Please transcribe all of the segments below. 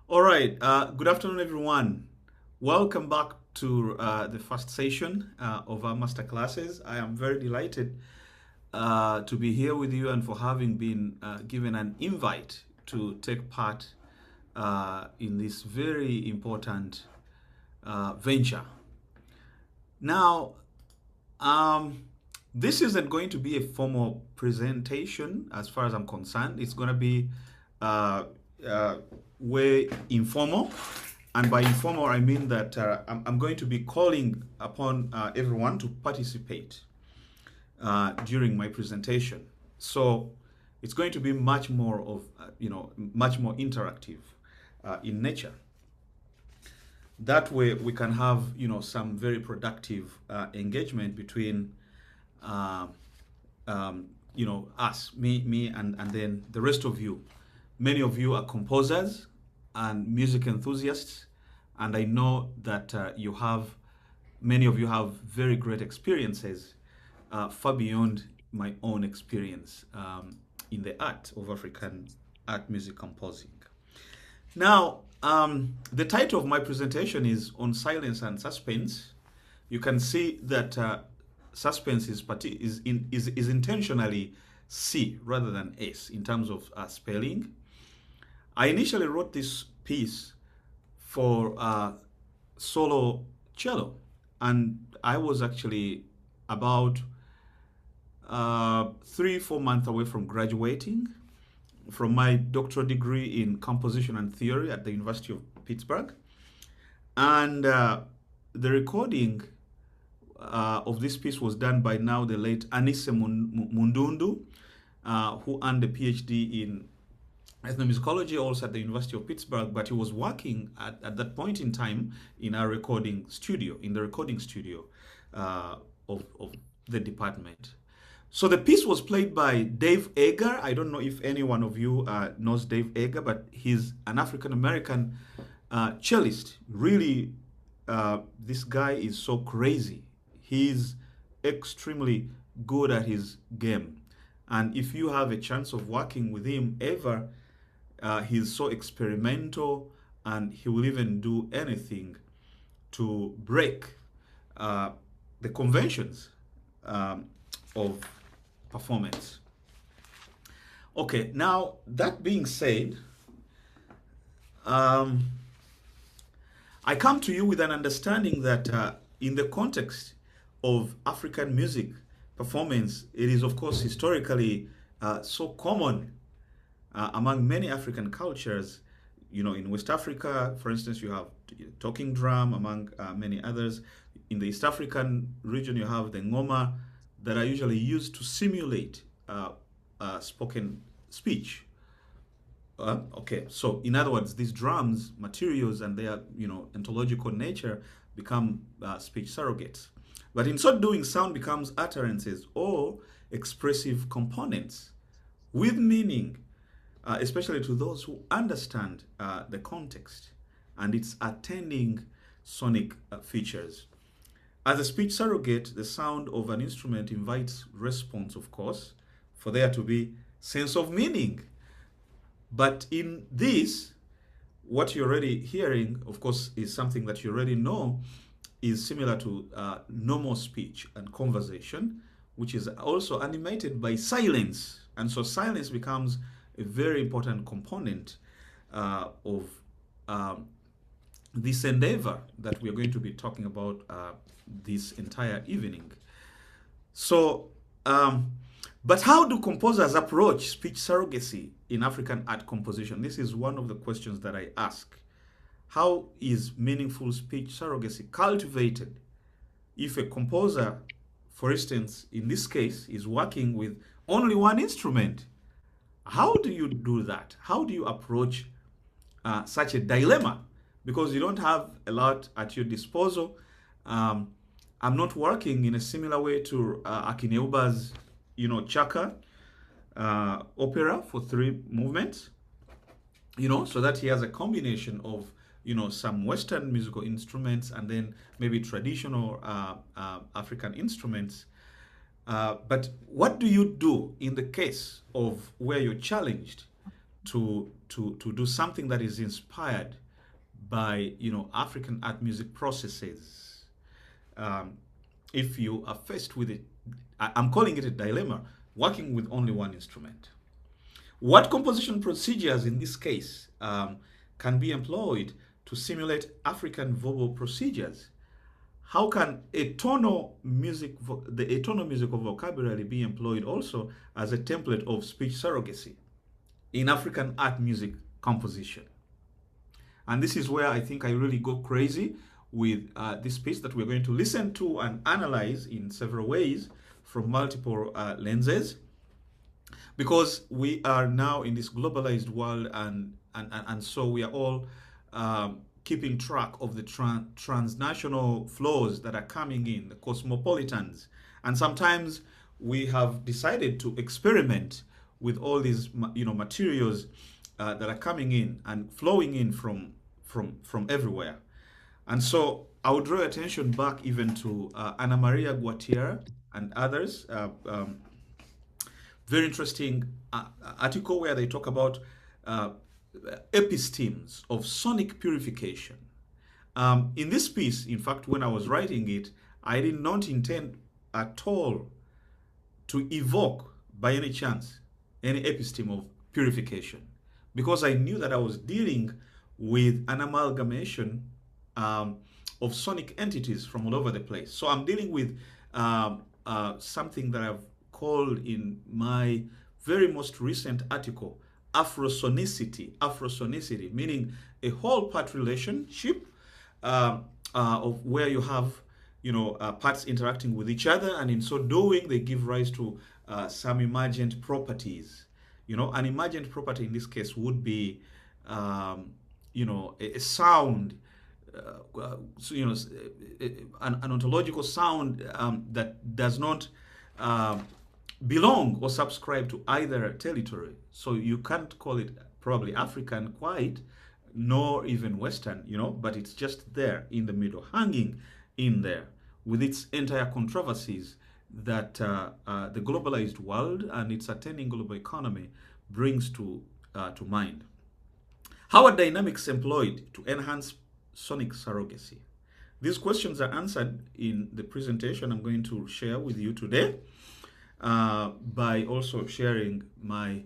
All right. Good afternoon, everyone. Welcome back to the first session of our master classes. I am very delighted to be here with you and for having been given an invite to take part in this very important venture. Now, um, this isn't going to be a formal presentation as far as I'm concerned. It's going to be uh, uh, way informal. And by informal, I mean that I'm going to be calling upon everyone to participate during my presentation. So it's going to be much more of, much more interactive in nature. That way we can have, some very productive engagement between uh, us, me, and then the rest of you. Many of you are composers and music enthusiasts, and I know that many of you have very great experiences far beyond my own experience in the art of African art music composing. Now, the title of my presentation is on silence and suspense. You can see that suspense is intentionally C rather than S in terms of spelling. I initially wrote this piece for solo cello, and I was actually about 3 4 months away from graduating from my doctoral degree in composition and theory at the University of Pittsburgh. And the recording of this piece was done by now the late Anise Mundundu, who earned a PhD in ethnomusicology also at the University of Pittsburgh, but he was working at that point in time in the recording studio of the department. So the piece was played by Dave Eger. I don't know if any one of you knows Dave Eger, but he's an African American cellist. Really, this guy is so crazy. He's extremely good at his game. And if you have a chance of working with him ever, he's so experimental and he will even do anything to break the conventions of performance. Okay, now that being said, I come to you with an understanding that in the context of African music performance, it is of course historically so common among many African cultures. In West Africa, for instance, you have talking drum, among many others. In the East African region, you have the ngoma that are usually used to simulate spoken speech. Okay, so in other words, these drums, materials, and their ontological nature become speech surrogates. But in so doing, sound becomes utterances or expressive components with meaning, especially to those who understand the context and its attending sonic features. As a speech surrogate, the sound of an instrument invites response, of course, for there to be sense of meaning. But in this, what you're already hearing, of course, is something that you already know is similar to normal speech and conversation, which is also animated by silence. And so silence becomes a very important component of this endeavor that we're going to be talking about this entire evening. So, but how do composers approach speech surrogacy in African art composition? This is one of the questions that I ask. How is meaningful speech surrogacy cultivated if a composer, for instance, in this case, is working with only one instrument? How do you do that? How do you approach such a dilemma? Because you don't have a lot at your disposal. I'm not working in a similar way to Akineuba's, Chaka opera for 3 movements, so that he has a combination of, some Western musical instruments and then maybe traditional African instruments. But what do you do in the case of where you're challenged to do something that is inspired by African art music processes. If you are faced with it, I'm calling it a dilemma, working with only one instrument. What composition procedures in this case can be employed to simulate African verbal procedures? How can the atonal musical vocabulary be employed also as a template of speech surrogacy in African art music composition? And this is where I think I really go crazy with this piece that we're going to listen to and analyze in several ways from multiple lenses, because we are now in this globalized world, and so we are all keeping track of the transnational flows that are coming in, the cosmopolitans. And sometimes we have decided to experiment with all these materials that are coming in and flowing in from everywhere. And so I would draw attention back even to Ana Maria Guattier and others. Very interesting article where they talk about epistemes of sonic purification. In this piece, in fact, when I was writing it, I did not intend at all to evoke, by any chance, any episteme of purification, because I knew that I was dealing with an amalgamation of sonic entities from all over the place. So I'm dealing with something that I've called in my very most recent article Afrosonicity, meaning a whole part relationship of where you have parts interacting with each other, and in so doing they give rise to some emergent properties. An emergent property in this case would be a sound, an ontological sound that does not belong or subscribe to either territory. So you can't call it probably African quite, nor even Western, but it's just there in the middle, hanging in there with its entire controversies that the globalized world and its attending global economy brings to mind. How are dynamics employed to enhance sonic surrogacy? These questions are answered in the presentation I'm going to share with you today, by also sharing my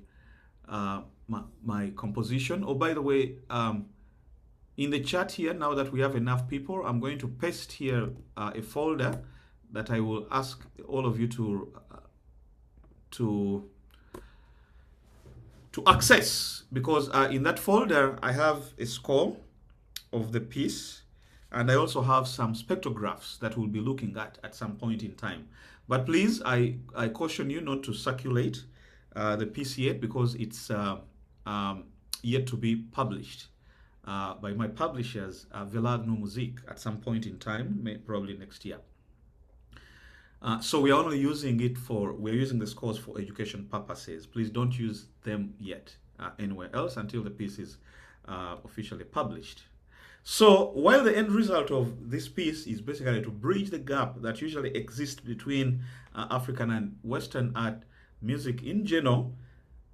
composition. Oh, by the way, in the chat here, now that we have enough people, I'm going to paste here a folder that I will ask all of you to access, because in that folder I have a score of the piece, and I also have some spectrographs that we'll be looking at some point in time. But please, I caution you not to circulate the piece yet, because it's yet to be published by my publishers, Velagno Music, at some point in time, probably next year. So we are only using it we're using the scores for education purposes. Please don't use them yet anywhere else until the piece is officially published. So while the end result of this piece is basically to bridge the gap that usually exists between African and Western art music in general,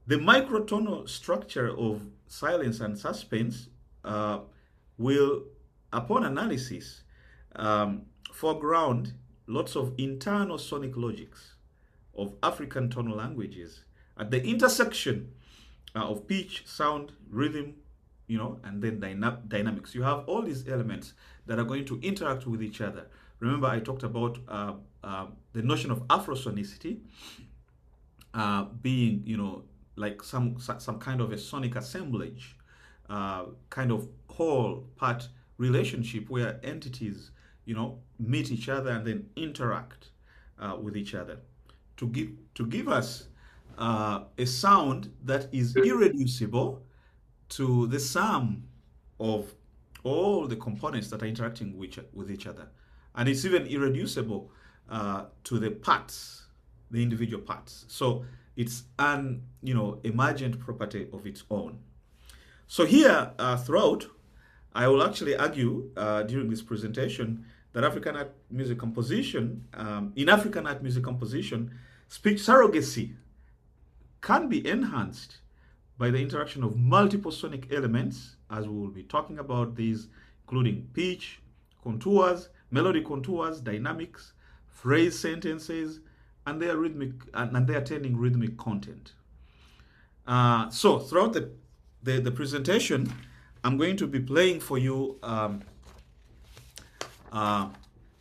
the microtonal structure of Silence and Suspense will, upon analysis, foreground lots of internal sonic logics of African tonal languages at the intersection of pitch, sound, rhythm, and then dynamics. You have all these elements that are going to interact with each other. Remember, I talked about the notion of Afrosonicity being, like some kind of a sonic assemblage, kind of whole part relationship where entities, meet each other and then interact with each other to give us a sound that is irreducible to the sum of all the components that are interacting with each other. And it's even irreducible to the parts, the individual parts. So it's an emergent property of its own. So here throughout, I will actually argue during this presentation that in African art music composition, speech surrogacy can be enhanced by the interaction of multiple sonic elements, as we will be talking about these, including pitch, contours, melody contours, dynamics, phrase sentences, and their rhythmic and their attending rhythmic content. So throughout the presentation, I'm going to be playing for you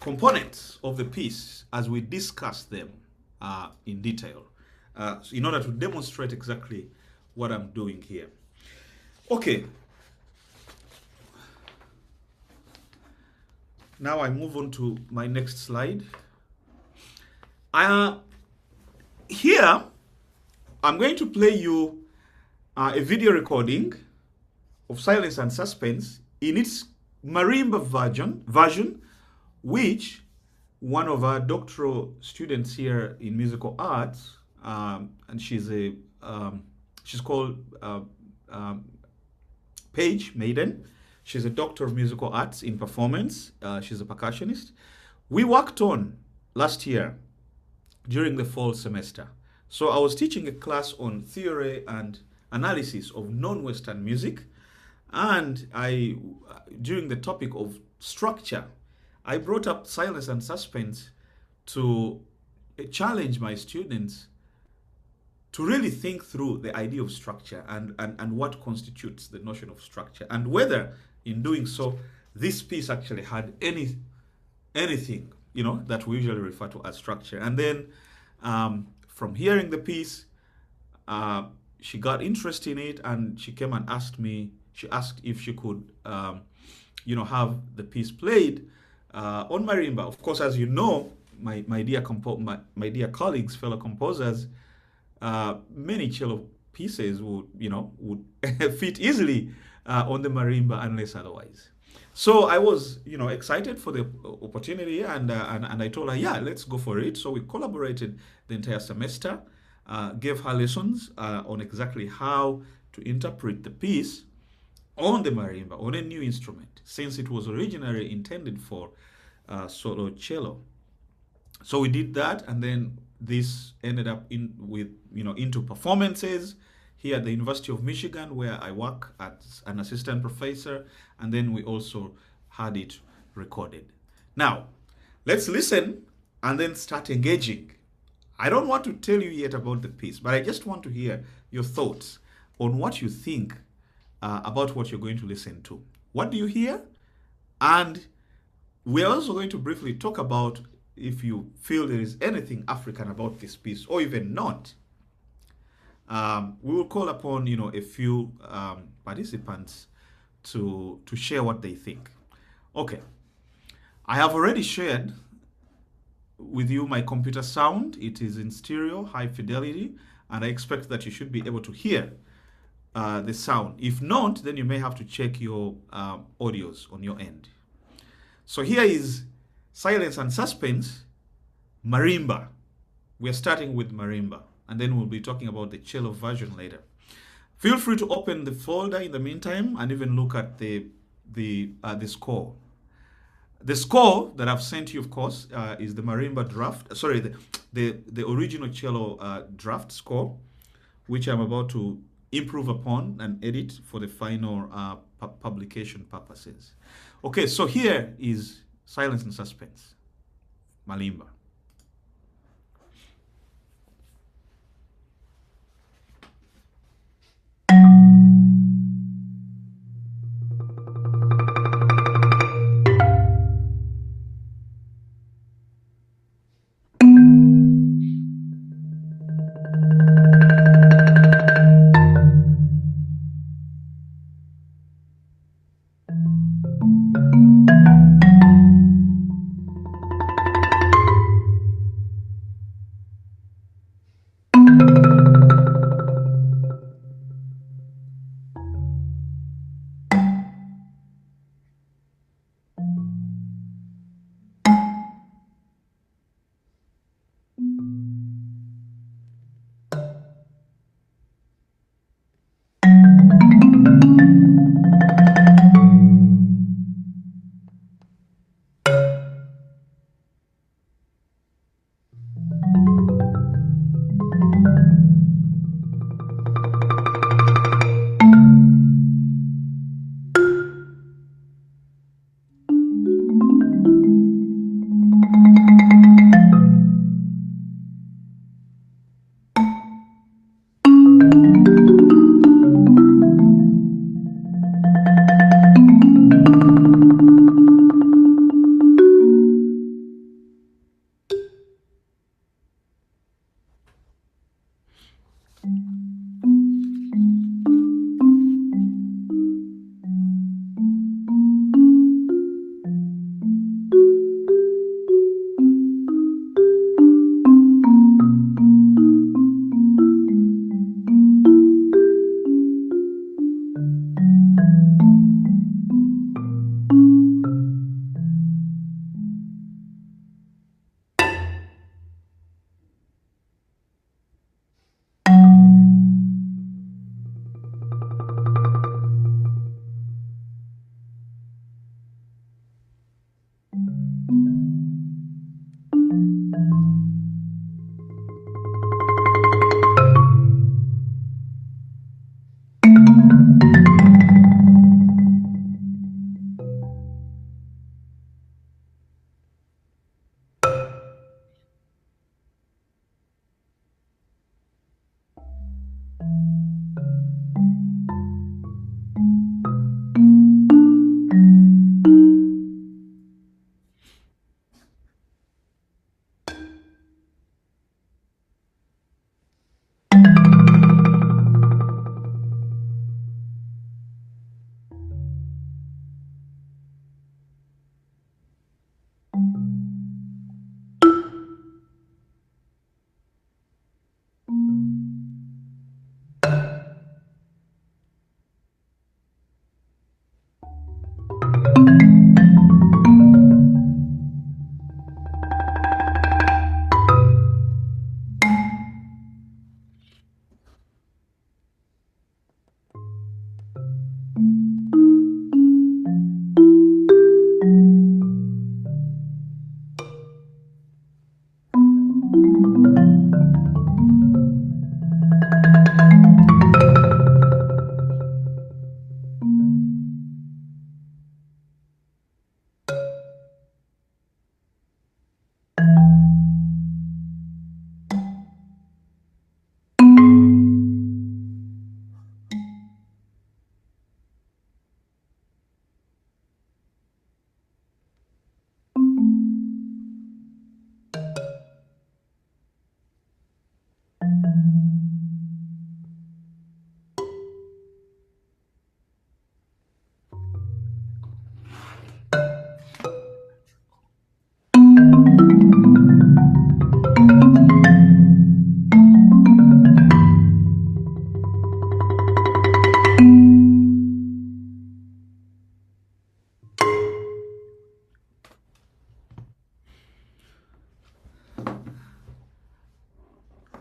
components of the piece as we discuss them in detail, in order to demonstrate exactly what I'm doing here. Okay. Now I move on to my next slide. Here, I'm going to play you a video recording of Silence and Suspense in its Marimba version, which one of our doctoral students here in musical arts, and she's called Paige Maiden. She's a doctor of musical arts in performance. She's a percussionist. We worked on last year during the fall semester. So I was teaching a class on theory and analysis of non-Western music. And during the topic of structure, I brought up Silence and Suspense to challenge my students to really think through the idea of structure and what constitutes the notion of structure, and whether in doing so, this piece actually had anything, that we usually refer to as structure. And then from hearing the piece, she got interested in it, and she came and asked if she could, have the piece played on Marimba. Of course, as you know, my dear colleagues, fellow composers, many cello pieces would fit easily on the Marimba unless otherwise. So I was, excited for the opportunity, and I told her, yeah, let's go for it. So we collaborated the entire semester, gave her lessons on exactly how to interpret the piece on the Marimba, on a new instrument, since it was originally intended for solo cello. So we did that, and then this ended up into performances here at the University of Michigan, where I work as an assistant professor, and then we also had it recorded. Now, let's listen and then start engaging. I don't want to tell you yet about the piece, but I just want to hear your thoughts on what you think about what you're going to listen to. What do you hear? And we're also going to briefly talk about if you feel there is anything African about this piece, or even not. We will call upon a few participants to share what they think. Okay, I have already shared with you my computer sound. It is in stereo, high fidelity, and I expect that you should be able to hear the sound. If not, then you may have to check your audios on your end. So here is Silence and Suspense, Marimba. We're starting with Marimba, and then we'll be talking about the cello version later. Feel free to open the folder in the meantime and even look at the score. The score that I've sent you, of course, is the Marimba draft. Sorry, the original cello draft score, which I'm about to improve upon and edit for the final publication purposes. Okay, so here is Silence and Suspense, Marimba.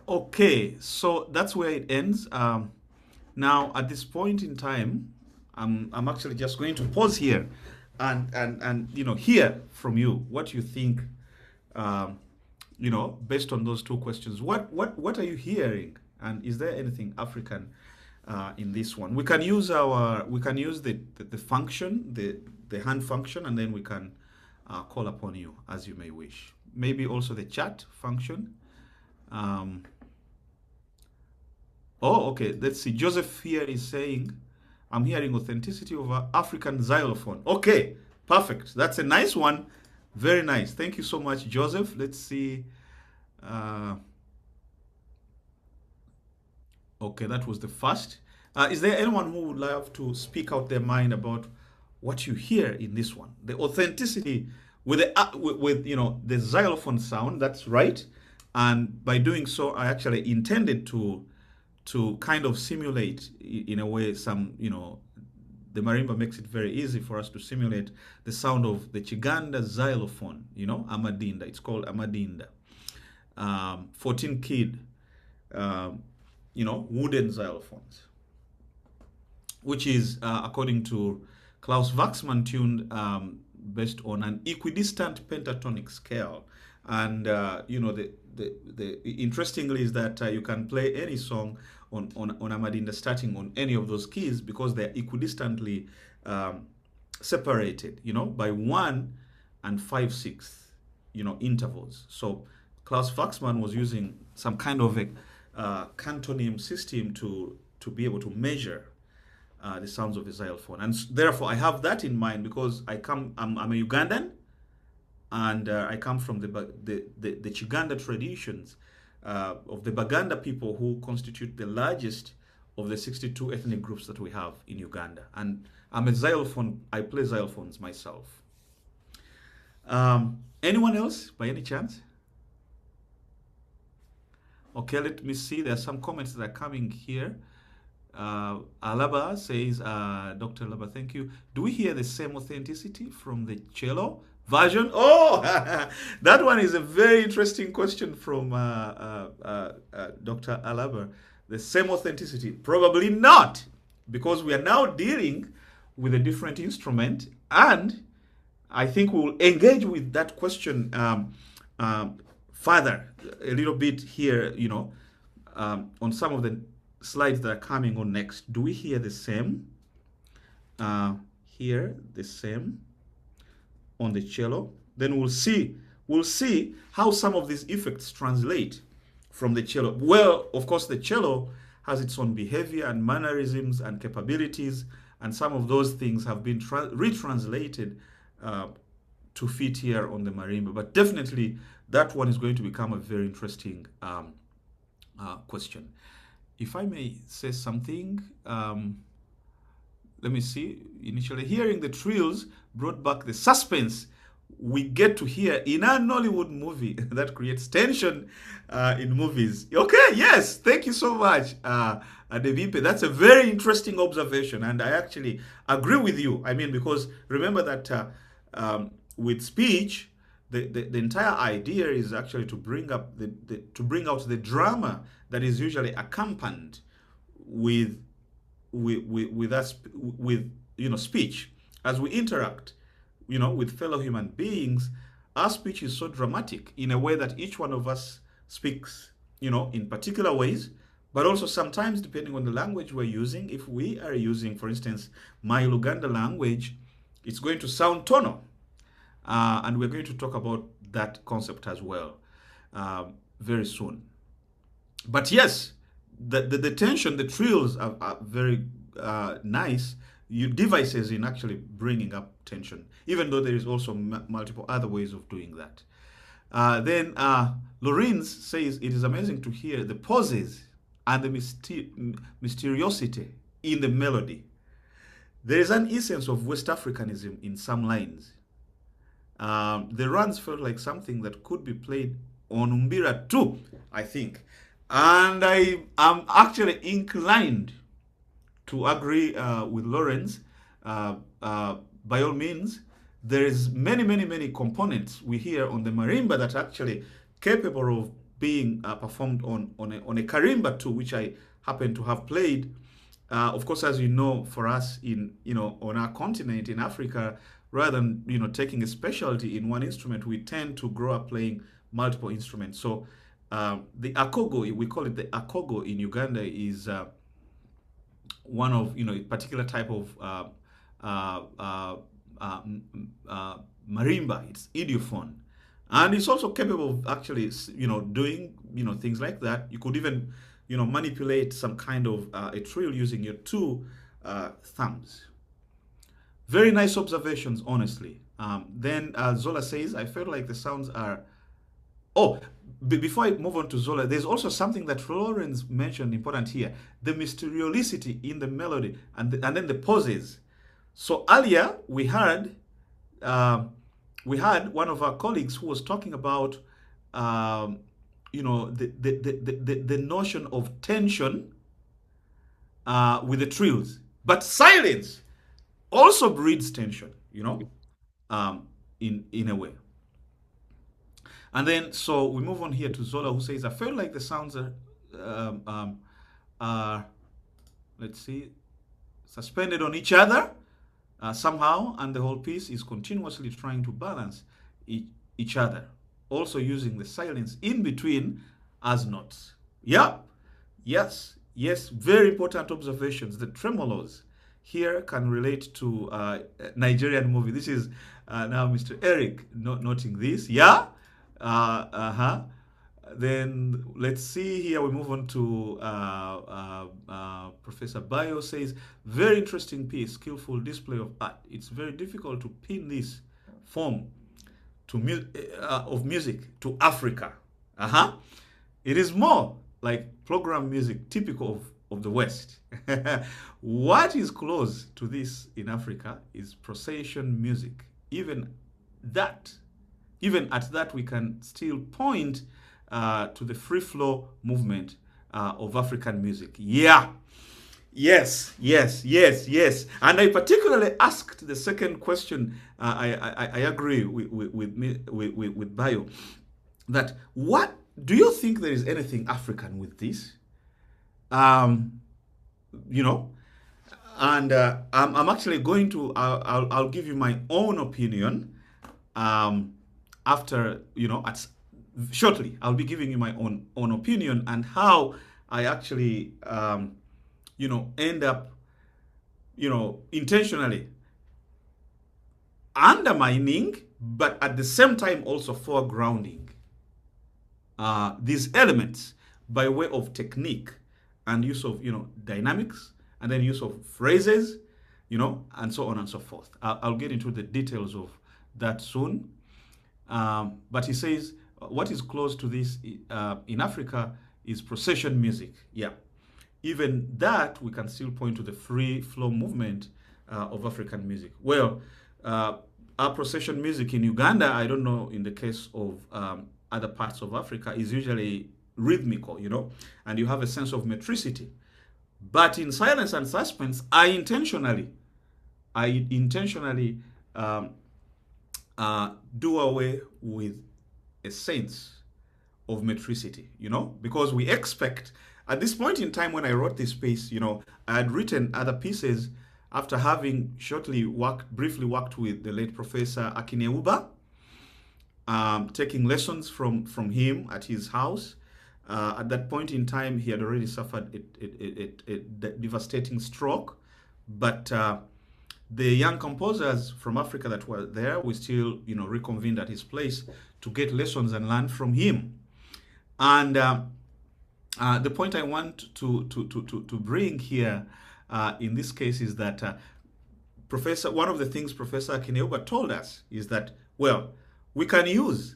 Okay, so that's where it ends. Now, at this point in time, I'm actually just going to pause here and hear from you what you think. Um, Based on those two questions, what are you hearing, and is there anything African in this one? We can use the function, the hand function, and then we can call upon you as you may wish. Maybe also the chat function. Um, Oh, okay. Let's see. Joseph here is saying, I'm hearing authenticity of a African xylophone. Okay, perfect. That's a nice one. Very nice. Thank you so much, Joseph. Let's see. Uh, okay, that was the first. Is there anyone who would love to speak out their mind about what you hear in this one? The authenticity with the xylophone sound. That's right. And by doing so, I actually intended to kind of simulate in a way the marimba makes it very easy for us to simulate the sound of the Chiganda xylophone, amadinda. It's called amadinda. 14 kid, wooden xylophones, which is, according to Klaus Waxman, tuned based on an equidistant pentatonic scale. And the interestingly is that you can play any song on Amadinda starting on any of those keys because they're equidistantly separated, by 1 and 5/6, intervals. So Klaus Waxman was using some kind of a cantonym system to be able to measure the sounds of a xylophone, and therefore I have that in mind because I'm a Ugandan, and I come from the Chiganda traditions of the Baganda people, who constitute the largest of the 62 ethnic groups that we have in Uganda. And I'm a xylophone. I play xylophones myself. Anyone else, by any chance? Okay, let me see. There are some comments that are coming here. Alaba says, Dr. Alaba, thank you. Do we hear the same authenticity from the cello version? Oh, that one is a very interesting question from Dr. Alaba. The same authenticity? Probably not, because we are now dealing with a different instrument, and I think we'll engage with that question further a little bit here, on some of the slides that are coming on next. Do we hear the same? Here, the same on the cello. Then we'll see how some of these effects translate from the cello. Well, of course, the cello has its own behavior and mannerisms and capabilities, and some of those things have been retranslated to fit here on the marimba. But definitely, that one is going to become a very interesting question. If I may say something, let me see. Initially, hearing the trills brought back the suspense we get to hear in a Nollywood movie that creates tension in movies. Okay, yes, thank you so much, Devimpe. That's a very interesting observation, and I actually agree with you. I mean, because remember that with speech, the entire idea is actually to bring up to bring out the drama that is usually accompanied with us with speech as we interact with fellow human beings. Our speech is so dramatic in a way that each one of us speaks in particular ways, but also sometimes depending on the language we're using. If we are using, for instance, my Luganda language, it's going to sound tonal, and we're going to talk about that concept as well very soon. But yes, the tension, the trills are very nice devices in actually bringing up tension, even though there is also multiple other ways of doing that. Then Lorenz says it is amazing to hear the pauses and the mysteriosity in the melody. There is an essence of West Africanism in some lines. The runs felt like something that could be played on Umbira too, I think. And I am actually inclined to agree with Lawrence. By all means, there is many components we hear on the marimba that are actually capable of being performed on a karimba too, which I happen to have played. Of course, as you know, for us on our continent in Africa, rather than taking a specialty in one instrument, we tend to grow up playing multiple instruments. So the akogo, we call it the akogo in Uganda, is one of a particular type of marimba. It's idiophone, and it's also capable of actually doing things like that. You could even manipulate some kind of a trill using your two thumbs. Very nice observations, honestly. Then Zola says, I felt like the sounds are... Oh, before I move on to Zola, there's also something that Florence mentioned important here. The mysteriosity in the melody and then the pauses. So earlier we had one of our colleagues who was talking about the notion of tension with the trills, but silence also breeds tension, in a way. And then, so we move on here to Zola, who says, I feel like the sounds are let's see, suspended on each other somehow, and the whole piece is continuously trying to balance each other, also using the silence in between as notes. Yeah, yes, very important observations. The tremolos here can relate to Nigerian movie. This is now Mr. Eric noting this. Yeah. Then let's see here. We move on to Professor Bayo says, very interesting piece, skillful display of art. It's very difficult to pin this form of music to Africa. It is more like program music, typical of the West. What is close to this in Africa is procession music. Even at that, we can still point to the free flow movement of African music. Yeah. Yes. And I particularly asked the second question. I agree with Bayo that what do you think there is anything African with this? And I'm actually going to I'll give you my own opinion after shortly. I'll be giving you my own opinion and how I actually end up intentionally undermining, but at the same time also foregrounding these elements by way of technique and use of dynamics, and then use of phrases, and so on and so forth. I'll get into the details of that soon. But he says what is close to this in Africa is procession music. Yeah. Even that, we can still point to the free flow movement of African music. Well, our procession music in Uganda, I don't know in the case of other parts of Africa, is usually rhythmical, and you have a sense of metricity. But in Silence and Suspense, I intentionally do away with a sense of metricity, because we expect, at this point in time when I wrote this piece, I had written other pieces after having briefly worked with the late Professor Akineuba, taking lessons from him at his house. At that point in time, he had already suffered a devastating stroke, but the young composers from Africa that were there, we still, reconvened at his place to get lessons and learn from him. And the point I want to bring here in this case is that one of the things Professor Akineuba told us is that, well, we can use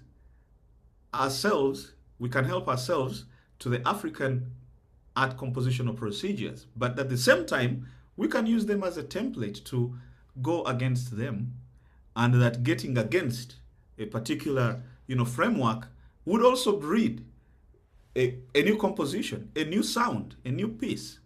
ourselves, we can help ourselves to the African art compositional procedures, but at the same time, we can use them as a template to go against them, and that getting against a particular, framework would also breed a new composition, a new sound, a new piece.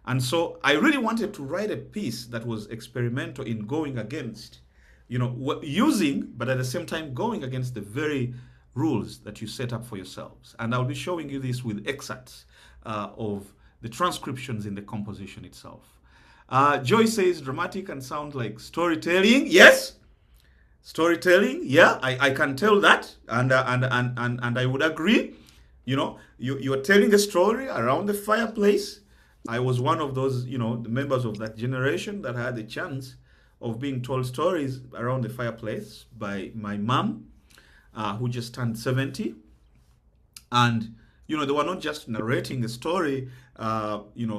And so I really wanted to write a piece that was experimental in going against, using, but at the same time going against the very rules that you set up for yourselves. And I'll be showing you this with excerpts of the transcriptions in the composition itself. Joy says dramatic and sound like storytelling. Yes, storytelling. Yeah, I can tell that, and I would agree. You're telling a story around the fireplace. I was one of those, the members of that generation that had the chance of being told stories around the fireplace by my mom, who just turned 70. And, they were not just narrating a story, in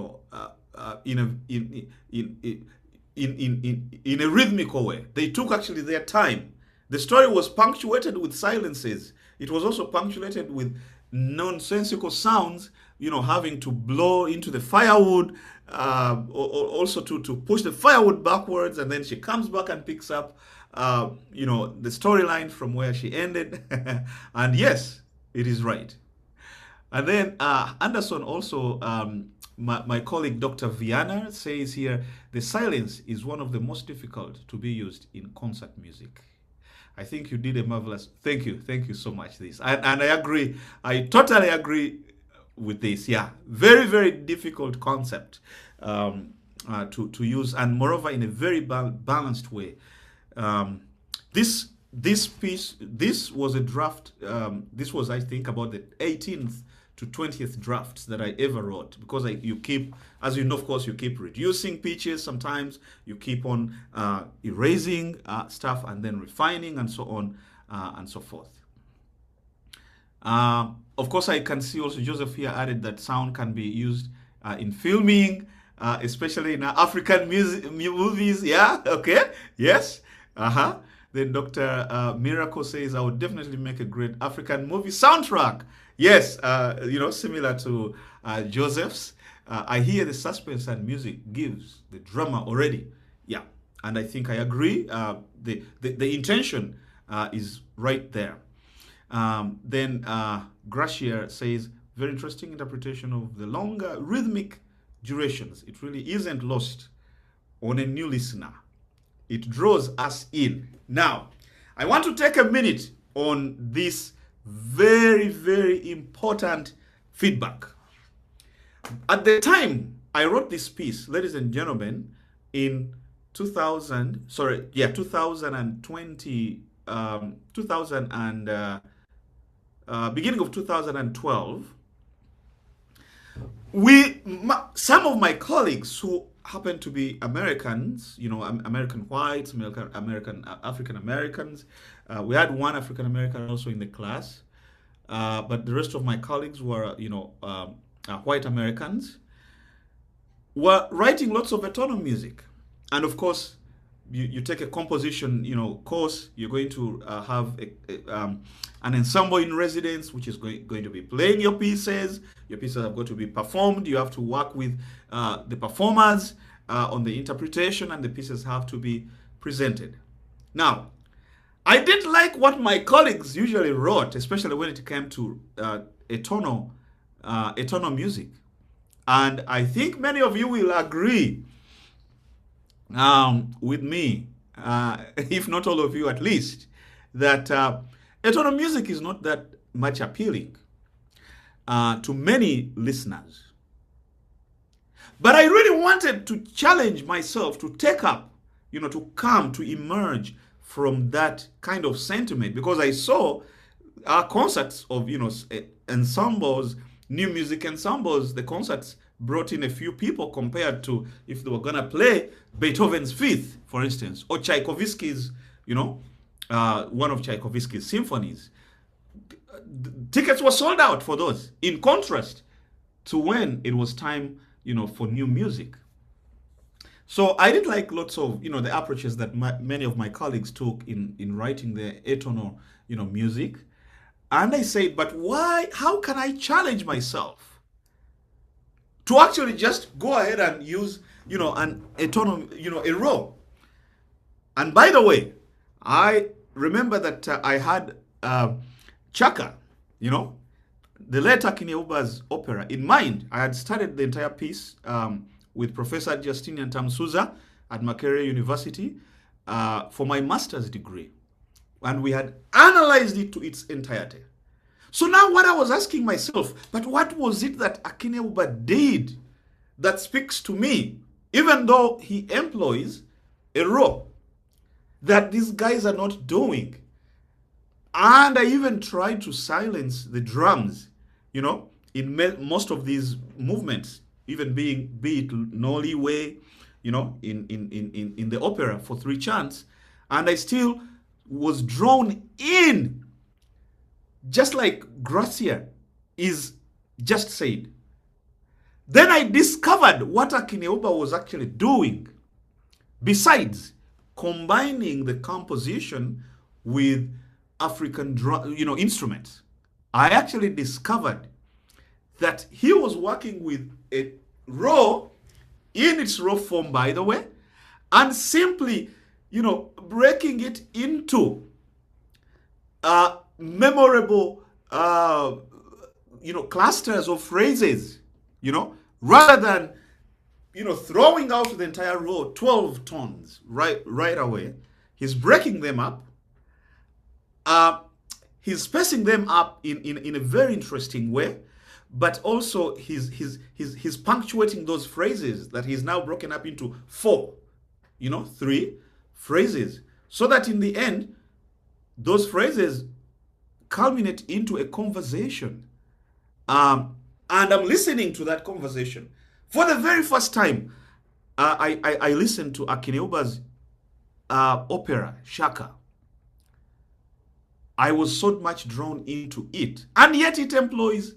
a rhythmical way. They took actually their time. The story was punctuated with silences. It was also punctuated with nonsensical sounds, having to blow into the firewood, also to push the firewood backwards, and then she comes back and picks up, the storyline from where she ended. And yes, it is right. And then Anderson also, my colleague Dr. Viana says here, the silence is one of the most difficult to be used in concert music. I think you did a marvelous, thank you so much, and I agree, I totally agree with this. Yeah, very, very difficult concept to use, and moreover in a very balanced way. This piece, this was a draft, this was, I think, about the 18th to 20th drafts that I ever wrote, because you keep, as you know, of course, you keep reducing pitches sometimes, you keep on erasing stuff and then refining and so on and so forth. Of course, I can see also Joseph here added that sound can be used in filming, especially in African movies. Yeah, okay, yes. Then Dr. Miracle says, I would definitely make a great African movie soundtrack. Yes, similar to Joseph's. I hear the suspense and music gives the drama already. Yeah, and I think I agree. The intention is right there. Then Gracia says, very interesting interpretation of the longer rhythmic durations. It really isn't lost on a new listener. It draws us in. Now, I want to take a minute on this very, very important feedback. At the time I wrote this piece, ladies and gentlemen, in 2020, beginning of 2012, some of my colleagues who happen to be Americans, American whites, African Americans. We had one African American also in the class, but the rest of my colleagues were, white Americans, were writing lots of atonal music. And of course, you take a composition, course, you're going to have an ensemble in residence, which is going to be playing your pieces. Your pieces have got to be performed. You have to work with the performers on the interpretation, and the pieces have to be presented. Now, I didn't like what my colleagues usually wrote, especially when it came to atonal music. And I think many of you will agree with me, if not all of you at least, that atonal music is not that much appealing to many listeners. But I really wanted to challenge myself to take up, to emerge from that kind of sentiment, because I saw concerts of, ensembles, new music ensembles. The concerts brought in a few people compared to if they were going to play Beethoven's Fifth, for instance, or Tchaikovsky's, one of Tchaikovsky's symphonies. Tickets were sold out for those, in contrast to when it was time, for new music. So I did like lots of, the approaches that many of my colleagues took in writing their atonal, music. And I said, but why, how can I challenge myself to actually just go ahead and use, an atonal, a row? And by the way, I remember that I had Chaka, the late Akineoba's opera in mind. I had studied the entire piece with Professor Justinian Tamsuza at Makerere University for my master's degree. And we had analyzed it to its entirety. So now what I was asking myself, but what was it that Akineoba did that speaks to me, even though he employs a row, that these guys are not doing? And I even tried to silence the drums, in most of these movements, even be it Noli Way, in the opera for 3 chants. And I still was drawn in, just like Gracia is just said. Then I discovered what Akineoba was actually doing, besides combining the composition with African instruments. I actually discovered that he was working with a row in its raw form, by the way, and simply, breaking it into memorable, clusters of phrases, rather than, throwing out the entire row, 12 tones right away. He's breaking them up. He's spacing them up in a very interesting way, but also he's punctuating those phrases that he's now broken up into 4, 3 phrases, so that in the end, those phrases culminate into a conversation. And I'm listening to that conversation. For the very first time, I listened to Akineoba's opera, Shaka. I was so much drawn into it. And yet it employs,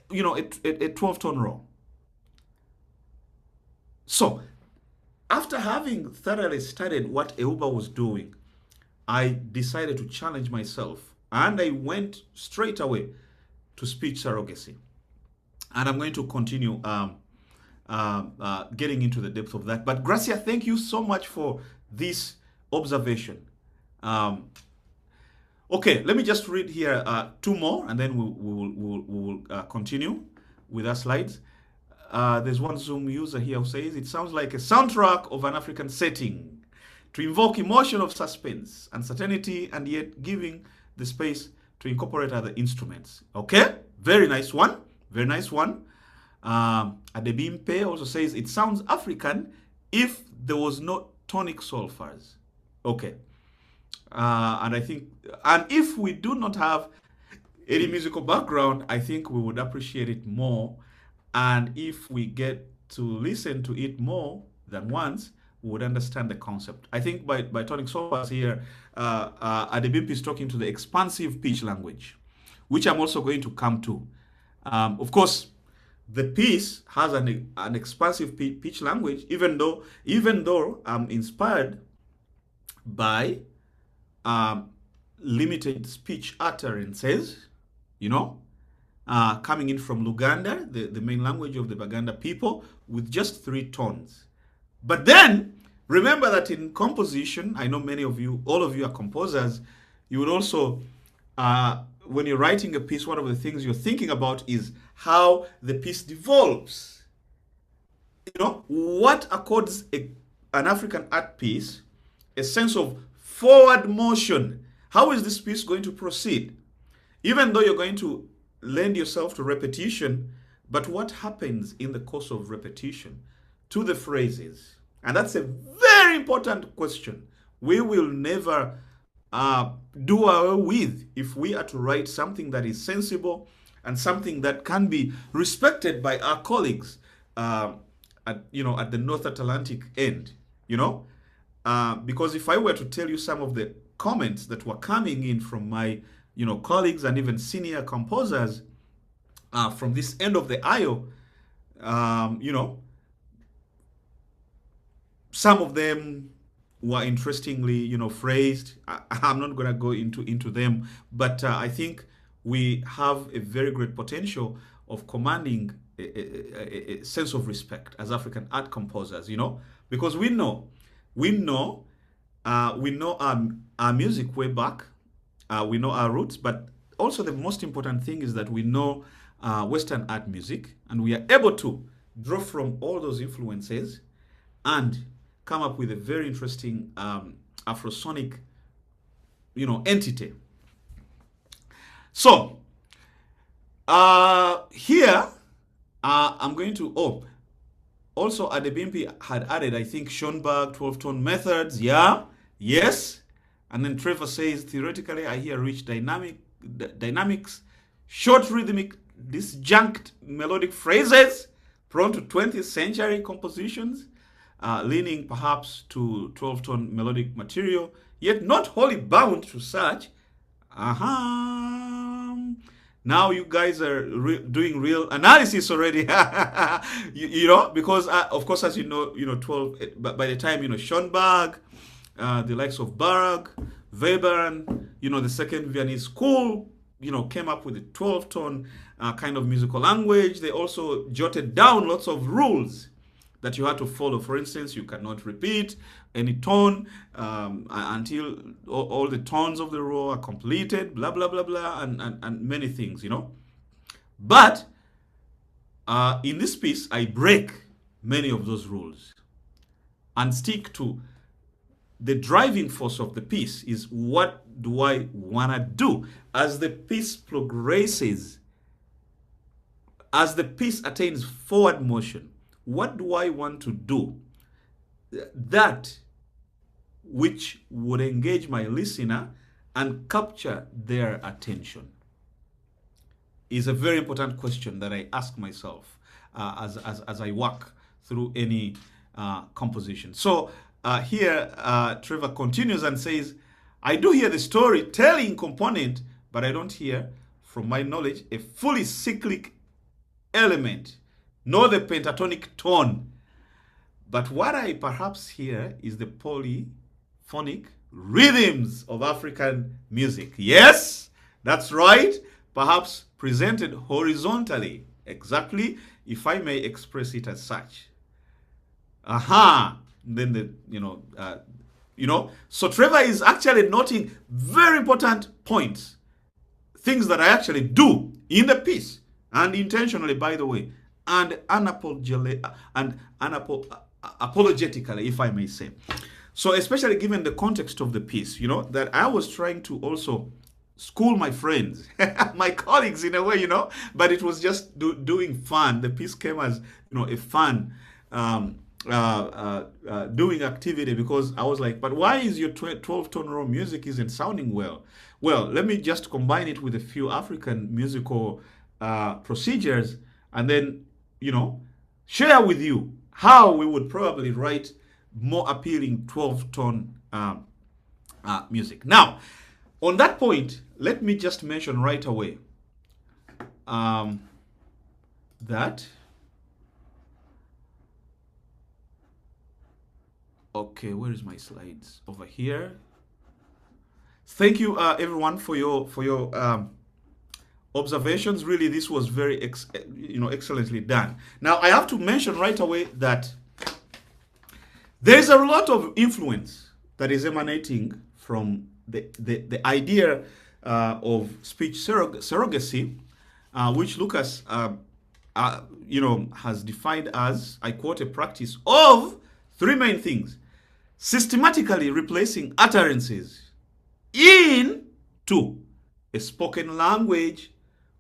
a 12-tone row. So, after having thoroughly studied what Euba was doing, I decided to challenge myself. And I went straight away to speech surrogacy. And I'm going to continue getting into the depth of that. But Gracia, thank you so much for this observation. Okay, let me just read here 2 more, and then we will continue with our slides. There's one Zoom user here who says, it sounds like a soundtrack of an African setting to invoke emotion of suspense, uncertainty, and yet giving the space to incorporate other instruments. Okay, very nice one. Very nice one. Adebimpe also says, it sounds African if there was no tonic solfas. Okay. And I think, and if we do not have any musical background, I think we would appreciate it more. And if we get to listen to it more than once, we would understand the concept. I think by tonic solfas here, Adebimpe is talking to the expansive pitch language, which I'm also going to come to. Of course, the piece has an expansive pitch language, even though I'm inspired by limited speech utterances, coming in from Luganda, the main language of the Baganda people, with just 3 tones. But then Remember that in composition, I know many of you, all of you are composers, you would also, when you're writing a piece, one of the things you're thinking about is how the piece develops. You know, what accords an African art piece a sense of forward motion. How is this piece going to proceed? Even though you're going to lend yourself to repetition, but what happens in the course of repetition to the phrases? And that's a very important question. We will never do away with if we are to write something that is sensible and something that can be respected by our colleagues at the North Atlantic end, because if I were to tell you some of the comments that were coming in from my colleagues and even senior composers from this end of the aisle, some of them were interestingly phrased. I'm not going to go into them, but I think we have a very great potential of commanding a sense of respect as African art composers, because we know our music way back, we know our roots, but also the most important thing is that we know Western art music, and we are able to draw from all those influences and come up with a very interesting Afrosonic, entity. So here I'm going to also Adebimpi had added, I think, Schoenberg 12-tone methods. Yeah, yes. And then Trevor says, theoretically, I hear rich dynamics, short rhythmic, disjunct melodic phrases, prone to 20th century compositions, leaning perhaps to 12-tone melodic material, yet not wholly bound to such. Now you guys are doing real analysis already, because of course, as 12. By the time Schoenberg, the likes of Barak, Webern, the second Viennese school, came up with a 12-tone kind of musical language. They also jotted down lots of rules that you had to follow. For instance, you cannot repeat any tone until all the tones of the row are completed, blah, blah, blah, blah, and many things, But in this piece, I break many of those rules and stick to the driving force of the piece is what do I want to do as the piece progresses, as the piece attains forward motion. What do I want to do? That which would engage my listener and capture their attention is a very important question that I ask myself as I walk through any composition. So here, Trevor continues and says, I do hear the storytelling component, but I don't hear, from my knowledge, a fully cyclic element, nor the pentatonic tone. But what I perhaps hear is the polyphonic rhythms of African music. Yes, that's right. Perhaps presented horizontally, exactly, if I may express it as such. Then so Trevor is actually noting very important points, things that I actually do in the piece, and intentionally, by the way, and apologetically, if I may say. So especially given the context of the piece, that I was trying to also school my friends, my colleagues in a way, but it was just doing fun. The piece came as, a fun doing activity, because I was like, but why is your 12-tone row music isn't sounding well? Well, let me just combine it with a few African musical procedures and then, share with you how we would probably write more appealing 12-tone music. Now, on that point, let me just mention right away that... Okay, where is my slides? Over here. Thank you, everyone, for your observations. Really, this was very excellently done. Now, I have to mention right away that There is a lot of influence that is emanating from the idea of speech surrogacy, which Lucas, has defined as, I quote, a practice of three main things: systematically replacing utterances into a spoken language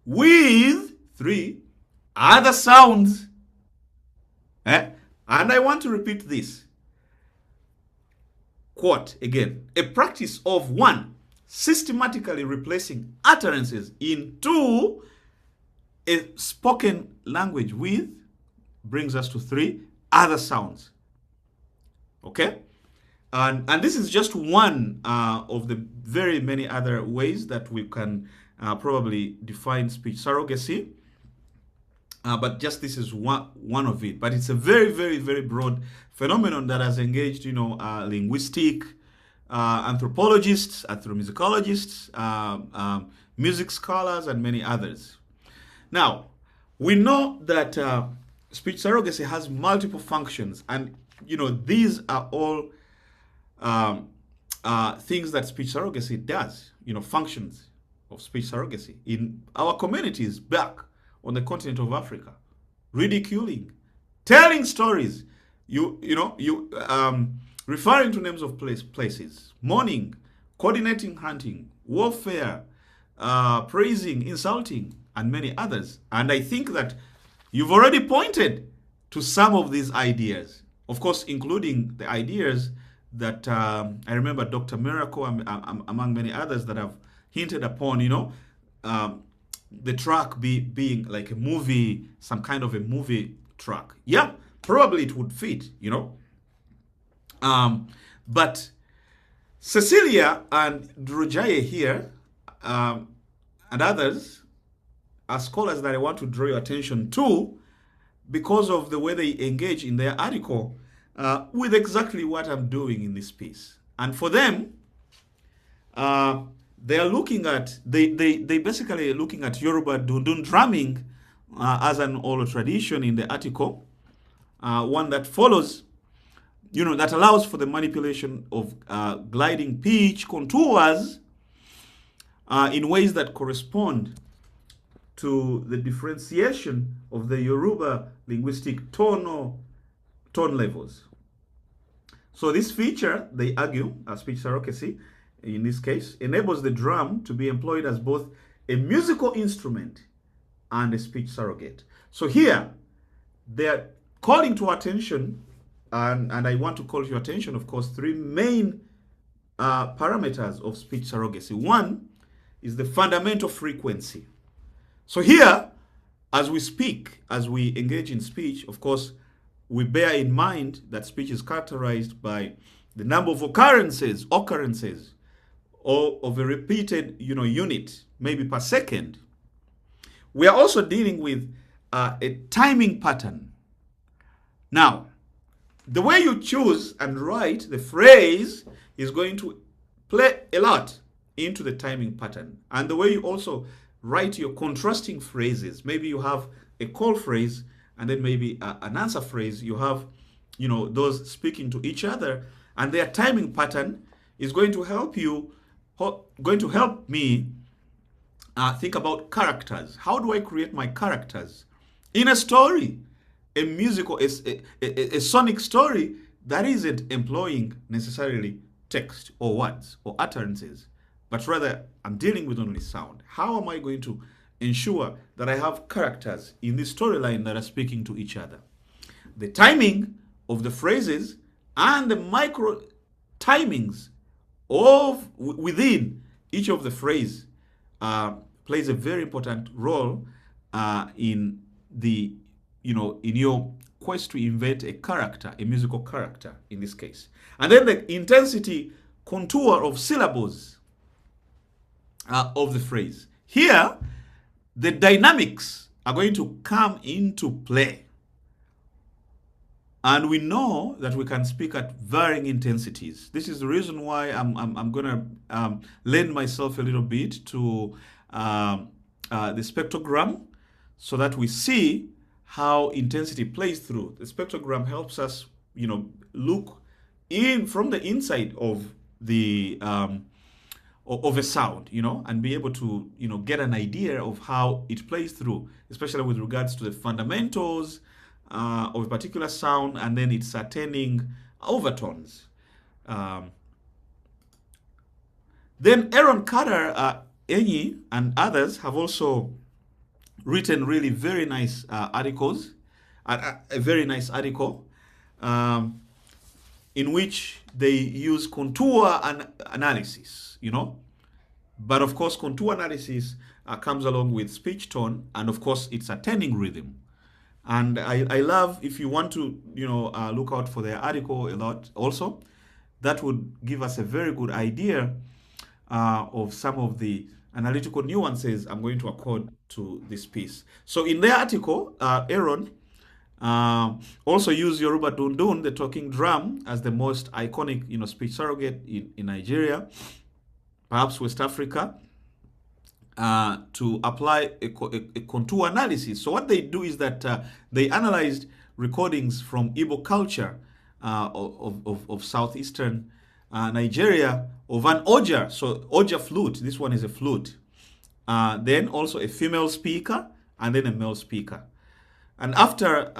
with three other sounds. And I want to repeat this. Quote again: a practice of one, systematically replacing utterances into a spoken language with, brings us to three other sounds. Okay? And this is just one of the very many other ways that we can probably define speech surrogacy. But just this is one of it. But it's a very, very, very broad phenomenon that has engaged, linguistic anthropologists, ethnomusicologists, music scholars, and many others. Now, we know that speech surrogacy has multiple functions, and these are all things that speech surrogacy does. Functions of speech surrogacy in our communities back on the continent of Africa: ridiculing, telling stories, referring to names of places, mourning, coordinating hunting, warfare, praising, insulting, and many others. And I think that you've already pointed to some of these ideas, of course, including the ideas that I remember Dr. Miracle, among many others, that have hinted upon, the track being like a movie, some kind of a movie track. Yeah, probably it would fit, But Cecilia and Drujaye here, and others, are scholars that I want to draw your attention to because of the way they engage in their article with exactly what I'm doing in this piece. And for them, they are looking at, they basically looking at Yoruba dundun drumming as an oral tradition in the article, one that follows, that allows for the manipulation of gliding pitch contours in ways that correspond to the differentiation of the Yoruba linguistic tone levels. So this feature, they argue, speech surrogacy, in this case, enables the drum to be employed as both a musical instrument and a speech surrogate. So here, they're calling to attention, and I want to call to your attention, of course, three main parameters of speech surrogacy. One is the fundamental frequency. So here, as we speak, as we engage in speech, of course, we bear in mind that speech is characterized by the number of occurrences, or of a repeated, unit, maybe per second. We are also dealing with a timing pattern. Now, the way you choose and write the phrase is going to play a lot into the timing pattern. And the way you also write your contrasting phrases. Maybe you have a call phrase and then maybe an answer phrase. You have, those speaking to each other, and their timing pattern is going to help me think about characters. How do I create my characters in a story, a musical, a sonic story that isn't employing necessarily text or words or utterances, but rather I'm dealing with only sound? How am I going to ensure that I have characters in this storyline that are speaking to each other? The timing of the phrases and the micro timings of within each of the phrase plays a very important role in the in your quest to invent a character, a musical character in this case. And then the intensity contour of syllables of the phrase. Here, the dynamics are going to come into play. And we know that we can speak at varying intensities. This is the reason why I'm going to lend myself a little bit to the spectrogram so that we see how intensity plays through. The spectrogram helps us, look from the inside of the of a sound, and be able to get an idea of how it plays through, especially with regards to the fundamentals of a particular sound, and then its attending overtones. Then Aaron Carter, Enyi, and others have also written really very nice articles, a very nice article in which they use contour analysis, But of course, contour analysis comes along with speech tone, and of course, it's attending rhythm. And I love, if you want to, look out for their article a lot also, that would give us a very good idea of some of the analytical nuances I'm going to accord to this piece. So in their article, Aaron also used Yoruba Dundun, the talking drum, as the most iconic, speech surrogate in Nigeria, perhaps West Africa, to apply a contour analysis. So what they do is that they analyzed recordings from Igbo culture of southeastern Nigeria of an oja, so oja flute. This one is a flute. Then also a female speaker, and then a male speaker. And after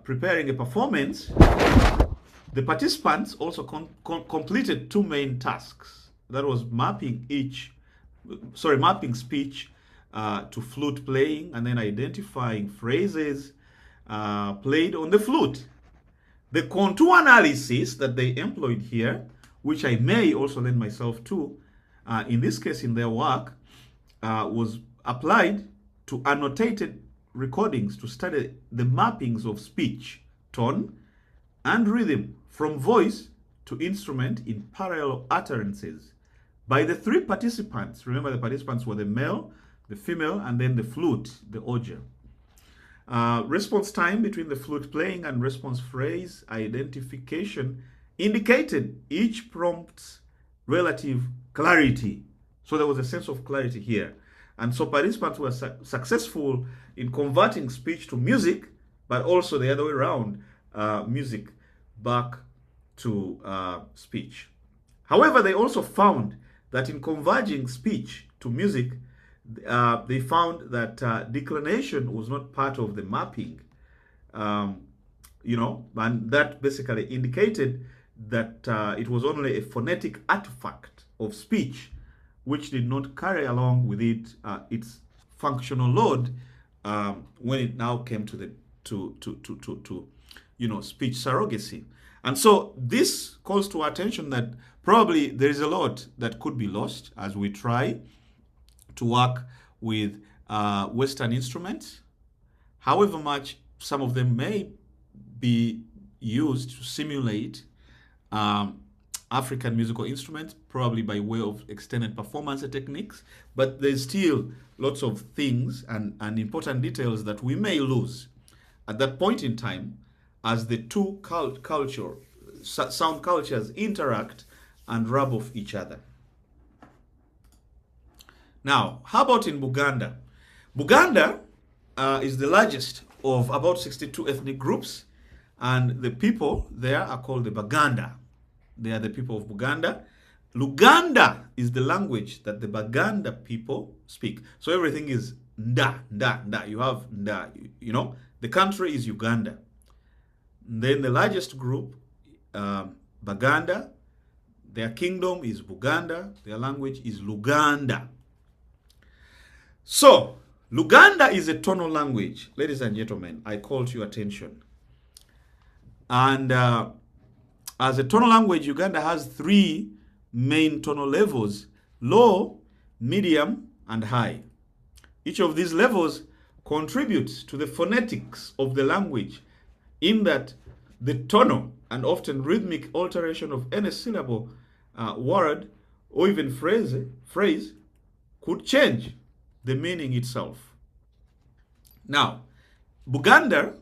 preparing a performance, the participants also completed two main tasks. That was mapping speech to flute playing, and then identifying phrases played on the flute. The contour analysis that they employed here, which I may also lend myself to, in this case in their work, was applied to annotated recordings to study the mappings of speech, tone, and rhythm from voice to instrument in parallel utterances by the three participants. Remember, the participants were the male, the female, and then the flute, the oja. Response time between the flute playing and response phrase identification indicated each prompt's relative clarity. So there was a sense of clarity here. And so participants were successful in converting speech to music, but also the other way around, music back to speech. However, they also found that in converging speech to music, they found that declination was not part of the mapping, and that basically indicated that it was only a phonetic artifact of speech, which did not carry along with it its functional load when it now came to speech surrogacy. And so this calls to our attention that probably there is a lot that could be lost as we try to work with Western instruments, however much some of them may be used to simulate African musical instruments, probably by way of extended performance techniques, but there's still lots of things and important details that we may lose at that point in time as the two sound cultures interact and rub off each other. Now, how about in Buganda? Buganda is the largest of about 62 ethnic groups, and the people there are called the Baganda. They are the people of Buganda. Luganda is the language that the Baganda people speak. So everything is nda, nda, nda. You have nda, The country is Uganda. Then the largest group, Baganda, their kingdom is Buganda, their language is Luganda. So, Luganda is a tonal language. Ladies and gentlemen, I call to your attention. And as a tonal language, Uganda has three main tonal levels: low, medium, and high. Each of these levels contributes to the phonetics of the language in that the tonal and often rhythmic alteration of any syllable, word, or even phrase could change the meaning itself. Now, Buganda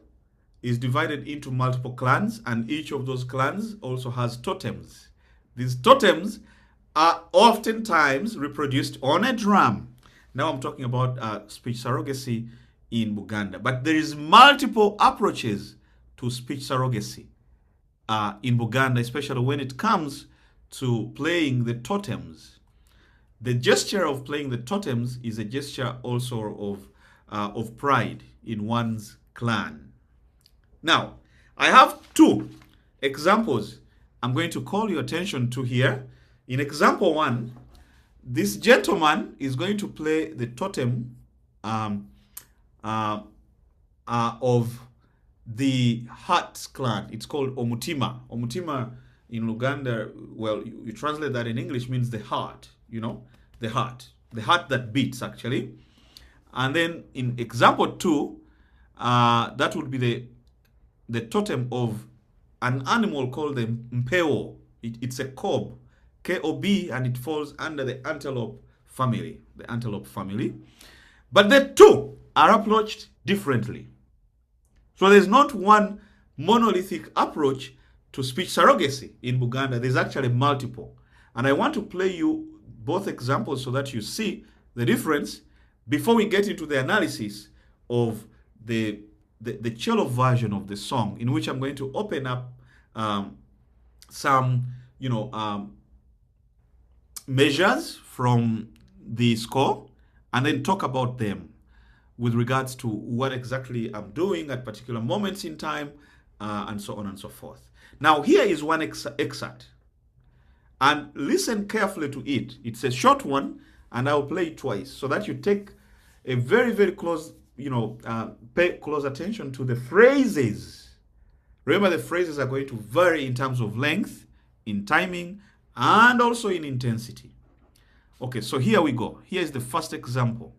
is divided into multiple clans, and each of those clans also has totems. These totems are oftentimes reproduced on a drum. Now I'm talking about speech surrogacy in Buganda, but there is multiple approaches to speech surrogacy. in Buganda, especially when it comes to playing the totems. The gesture of playing the totems is a gesture also of pride in one's clan. Now, I have two examples I'm going to call your attention to here. In example one, this gentleman is going to play the totem of the Heart clan. It's called Omutima. Omutima in Luganda, well, you translate that in English, means the heart, the heart that beats, actually. And then in example two, that would be the totem of an animal called the mpeo. It's a kob, K-O-B, and it falls under the antelope family, But the two are approached differently. So there's not one monolithic approach to speech surrogacy in Buganda. There's actually multiple. And I want to play you both examples so that you see the difference before we get into the analysis of the cello version of the song, in which I'm going to open up some, measures from the score and then talk about them with regards to what exactly I'm doing at particular moments in time, and so on and so forth. Now, here is one excerpt. And listen carefully to it. It's a short one, and I'll play it twice so that you take a very, very close, pay close attention to the phrases. Remember, the phrases are going to vary in terms of length, in timing, and also in intensity. Okay, so here we go. Here is the first example.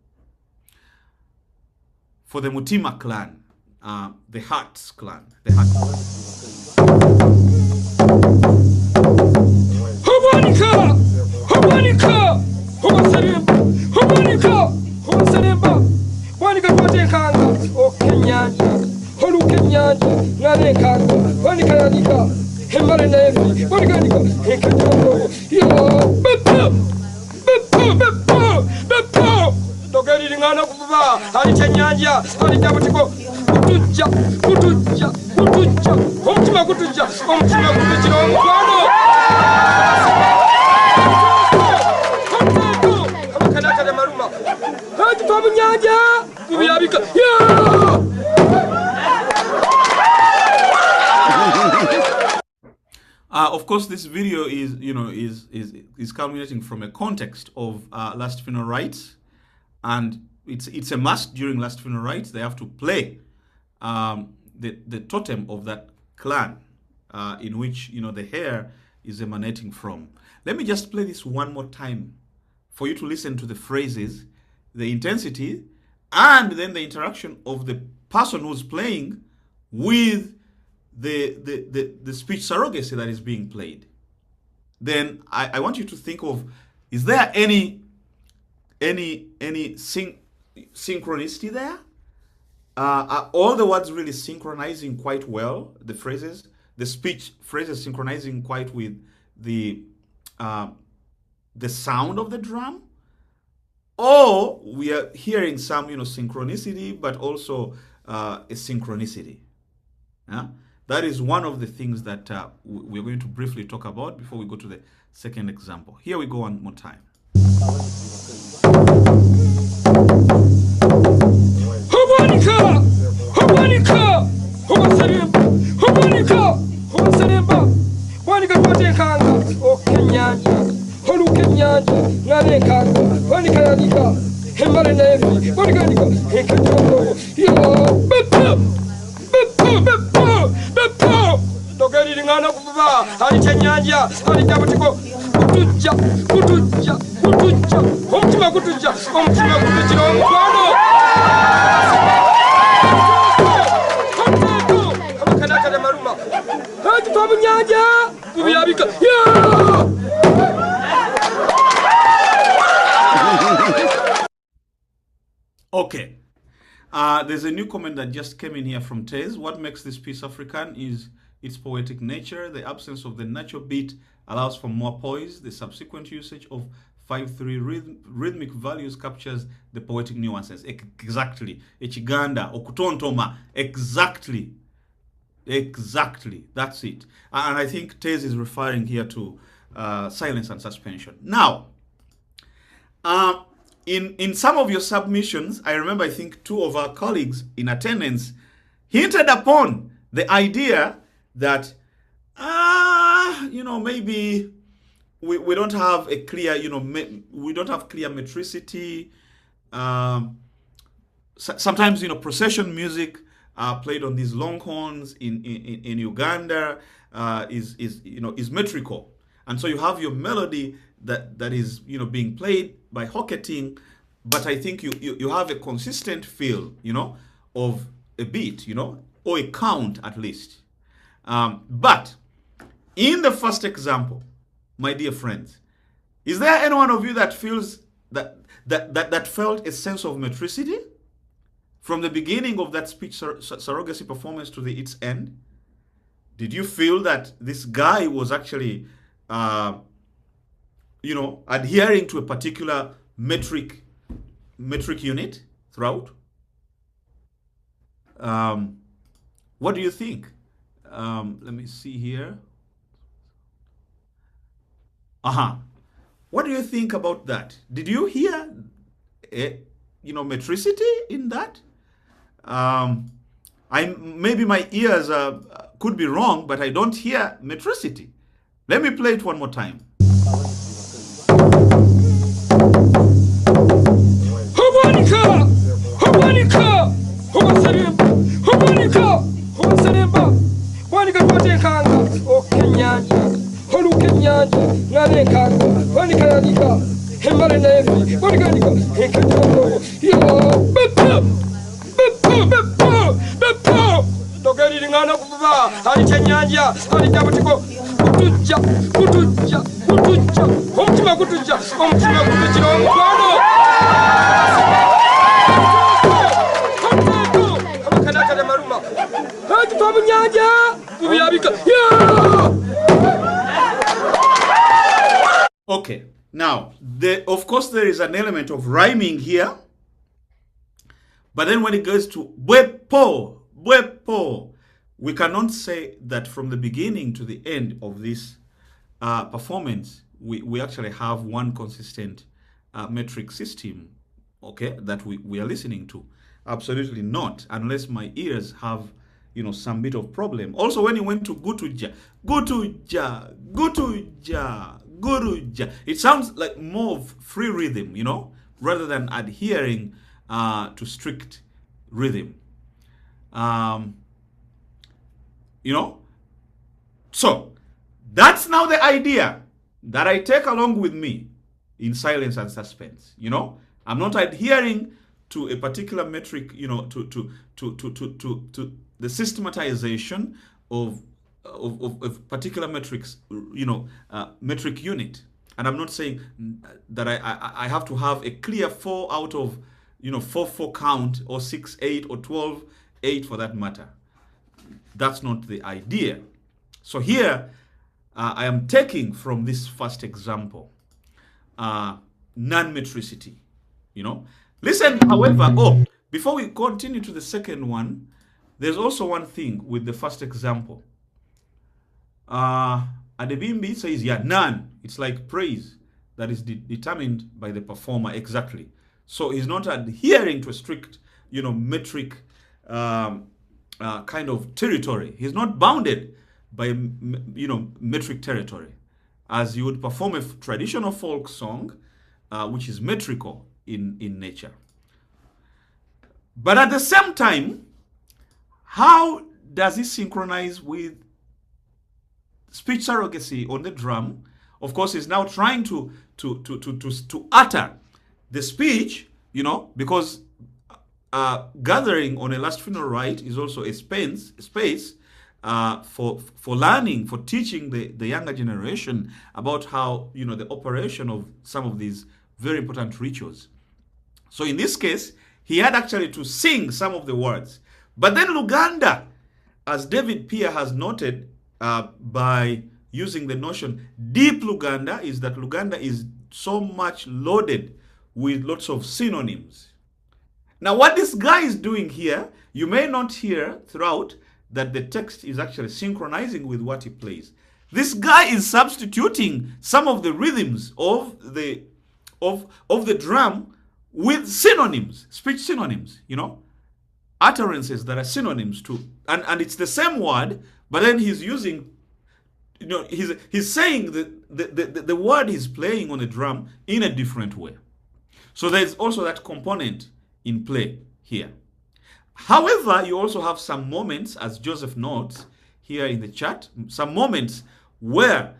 For the Mutima clan, the Hearts clan. Of course, this video is culminating from a context of last funeral rites, and it's a must during last funeral rites. They have to play the totem of that clan, in which the hair is emanating from. Let me just play this one more time for you to listen to the phrases, the intensity, and then the interaction of the person who's playing with the speech surrogacy that is being played. Then I want you to think of, is there any synchronicity there? Are all the words really synchronizing quite well? The phrases, the speech phrases synchronizing quite with the sound of the drum? Or we are hearing some synchronicity, but also asynchronicity. Yeah? That is one of the things that we're going to briefly talk about before we go to the second example. Here we go one more time. Okay. There's a new comment that just came in here from Tez. What makes this piece African is its poetic nature. The absence of the natural beat allows for more poise. The subsequent usage of 5/3 rhythmic values captures the poetic nuances. Exactly. Echiganda, okutontoma, exactly. Exactly. That's it. And I think Tez is referring here to silence and suspension. Now, uh, in some of your submissions, I remember I think two of our colleagues in attendance hinted upon the idea that maybe we don't have a clear, we don't have clear metricity. Sometimes, procession music played on these long horns in Uganda is metrical, and so you have your melody that is being played by hocketing, but I think you have a consistent feel of a beat, or a count at least. But in the first example, my dear friends, is there any one of you that feels that felt a sense of metricity from the beginning of that speech surrogacy performance to its end? Did you feel that this guy was actually, adhering to a particular metric unit throughout? What do you think? Let me see here. What do you think about that? Did you hear, metricity in that? Maybe my ears could be wrong, but I don't hear metricity. Let me play it one more time. Okay, now, of course, there is an element of rhyming here, but then when it goes to bwepo, we cannot say that from the beginning to the end of this performance, we actually have one consistent metric system, okay, that we are listening to. Absolutely not, unless my ears have, some bit of problem. Also, when you went to gutuja, it sounds like more of free rhythm, rather than adhering to strict rhythm. So that's now the idea that I take along with me in Silence and Suspense. I'm not adhering to a particular metric, to the systematization of particular metrics, metric unit. And I'm not saying that I have to have a clear 4 out of 4/4 count, or 6/8, or 12/8 for that matter. That's not the idea. So here I am taking from this first example non-metricity. Listen, however, before we continue to the second one, there's also one thing with the first example. Adebimbi says, none. It's like praise that is determined by the performer exactly. So he's not adhering to a strict, metric kind of territory. He's not bounded by, metric territory, as you would perform a traditional folk song, which is metrical in nature. But at the same time, how does it synchronize with speech surrogacy on the drum? Of course, he's now trying to utter the speech, because gathering on a last funeral rite is also a space for learning, for teaching the younger generation about how, the operation of some of these very important rituals. So in this case, he had actually to sing some of the words. But then Lwanga, as David Pierre has noted, by using the notion deep Lwanga, is that Lwanga is so much loaded with lots of synonyms. Now, what this guy is doing here, you may not hear throughout, that the text is actually synchronizing with what he plays. This guy is substituting some of the rhythms of the drum with synonyms, speech synonyms, utterances that are synonyms to, and it's the same word, but then he's using, he's saying the word he's playing on the drum in a different way. So there's also that component in play here. However, you also have some moments, as Joseph notes here in the chat, some moments where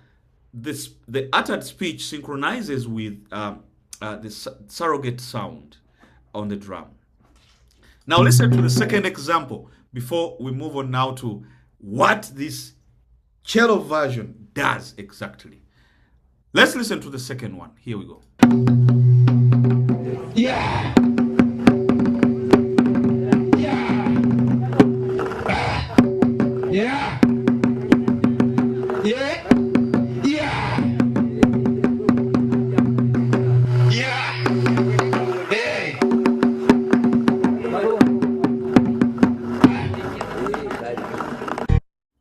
the uttered speech synchronizes with the surrogate sound on the drum. Now listen to the second example before we move on now to what this cello version does exactly. Let's listen to the second one. Here we go. Yeah. Yeah. Yeah. Yeah. Yeah. Hey.